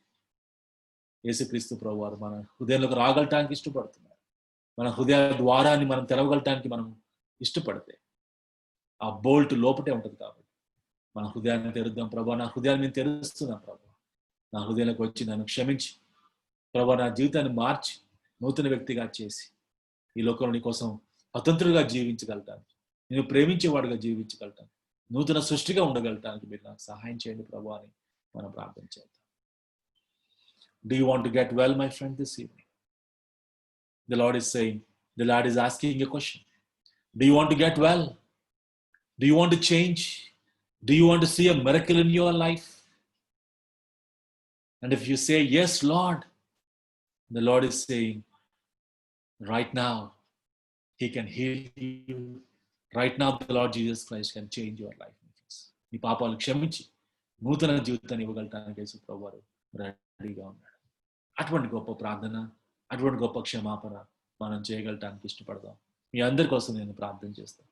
యేసుక్రీస్తు ప్రభువారు మన హృదయంలోకి రాగలటానికి ఇష్టపడుతున్నారు. మన హృదయ ద్వారాన్ని మనం తెరవగలటానికి మనం ఇష్టపడితే ఆ బోల్ట్ లోపటే ఉంటుంది. కాబట్టి మన హృదయాన్ని తెరుద్దాం. ప్రభువా, నా హృదయాన్ని నేను తెరుస్తున్నాను ప్రభువా, నా హృదయంలోకి వచ్చి నన్ను క్షమించి ప్రభువా, నా జీవితాన్ని మార్చి నూతన వ్యక్తిగా చేసి ఈ లోకంలో నీ కోసం స్వతంత్రుడిగా జీవించగలటానికి, నేను ప్రేమించేవాడుగా జీవించగలటానికి, నూతన సృష్టిగా ఉండగలటానికి మీరు నాకు సహాయం చేయండి ప్రభువా అని మనం ప్రార్థన చేద్దాం. Do you want to get well, my friend, this evening? The Lord is saying, the Lord is asking a question. Do you want to get well? Do you want to change? Do you want to see a miracle in your life? And if you say, yes, Lord, the Lord is saying, right now, He can heal you. Right now, the Lord Jesus Christ can change your life. నీ పాపాలు క్షమించి నూతన జీవితాన్ని ఇవ్వగలటానికి యేసు ప్రభువారు రెడీగా ఉన్నాడు. అటువంటి గొప్ప ప్రార్థన, అటువంటి గొప్ప క్షమాపణ మనం చేయగలటానికి ఇష్టపడదాం. మీ అందరి కోసం నేను ప్రార్థన చేస్తాను.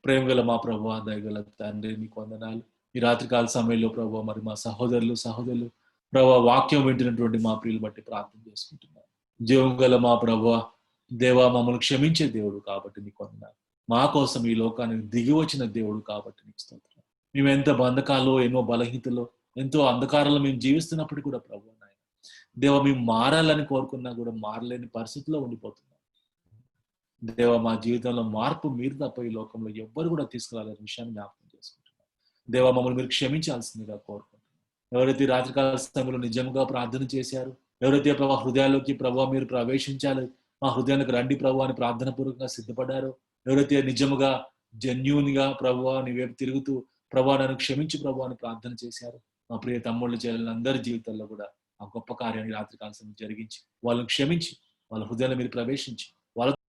ప్రేమ గల మా ప్రభువా, దయగల తండ్రి, మీకు వందనాలు. ఈ రాత్రికాల సమయంలో ప్రభువా, మరి మా సహోదరులు ప్రభువా, వాక్యం వింటున్నటువంటి మా ప్రియులు బట్టి ప్రార్థన చేసుకుంటున్నాను. జీవం గల మా ప్రభువా, దేవా, మమ్మల్ని క్షమించే దేవుడు కాబట్టి నీకు వందనాలు. మా కోసం ఈ లోకానికి దిగి వచ్చిన దేవుడు కాబట్టి నీకు స్తోత్రం. మేము ఎంత బంధకాల్లో, ఎన్నో బలహీనతలో, ఎంతో అంధకారంలో మేము జీవిస్తున్నప్పుడు కూడా ప్రభువా నాయన దేవా, మేము మారాలని కోరుకున్నా కూడా మారలేని పరిస్థితిలో ఉండిపోతున్నాం. దేవ, మా జీవితంలో మార్పు మీరు తప్ప ఈ లోకంలో ఎవ్వరు కూడా తీసుకురాలేని విషయాన్ని జ్ఞాపకం చేసుకుంటున్నాం. దేవ, మమ్మల్ని మీరు క్షమించాల్సిందిగా కోరుకుంటున్నాం. ఎవరైతే రాత్రికాల సమయంలో నిజంగా ప్రార్థన చేశారు, ఎవరైతే ప్రభా హృదయాల్లోకి ప్రభావ మీరు ప్రవేశించాలి, మా హృదయానికి రండి ప్రభు అని ప్రార్థన పూర్వకంగా సిద్ధపడ్డారో, ఎవరైతే నిజముగా జెన్యూన్ గా ప్రభు నీ వైపు తిరుగుతూ ప్రభా నన్ను క్షమించి ప్రభు అని ప్రార్థన చేశారు, మా ప్రియ తమ్ముళ్ళు చెల్లెలు అందరి జీవితాల్లో కూడా ఆ గొప్ప కార్యాన్ని రాత్రికాల సమయం జరిగించి వాళ్ళని క్షమించి వాళ్ళ హృదయాన్ని మీరు ప్రవేశించి వాళ్ళ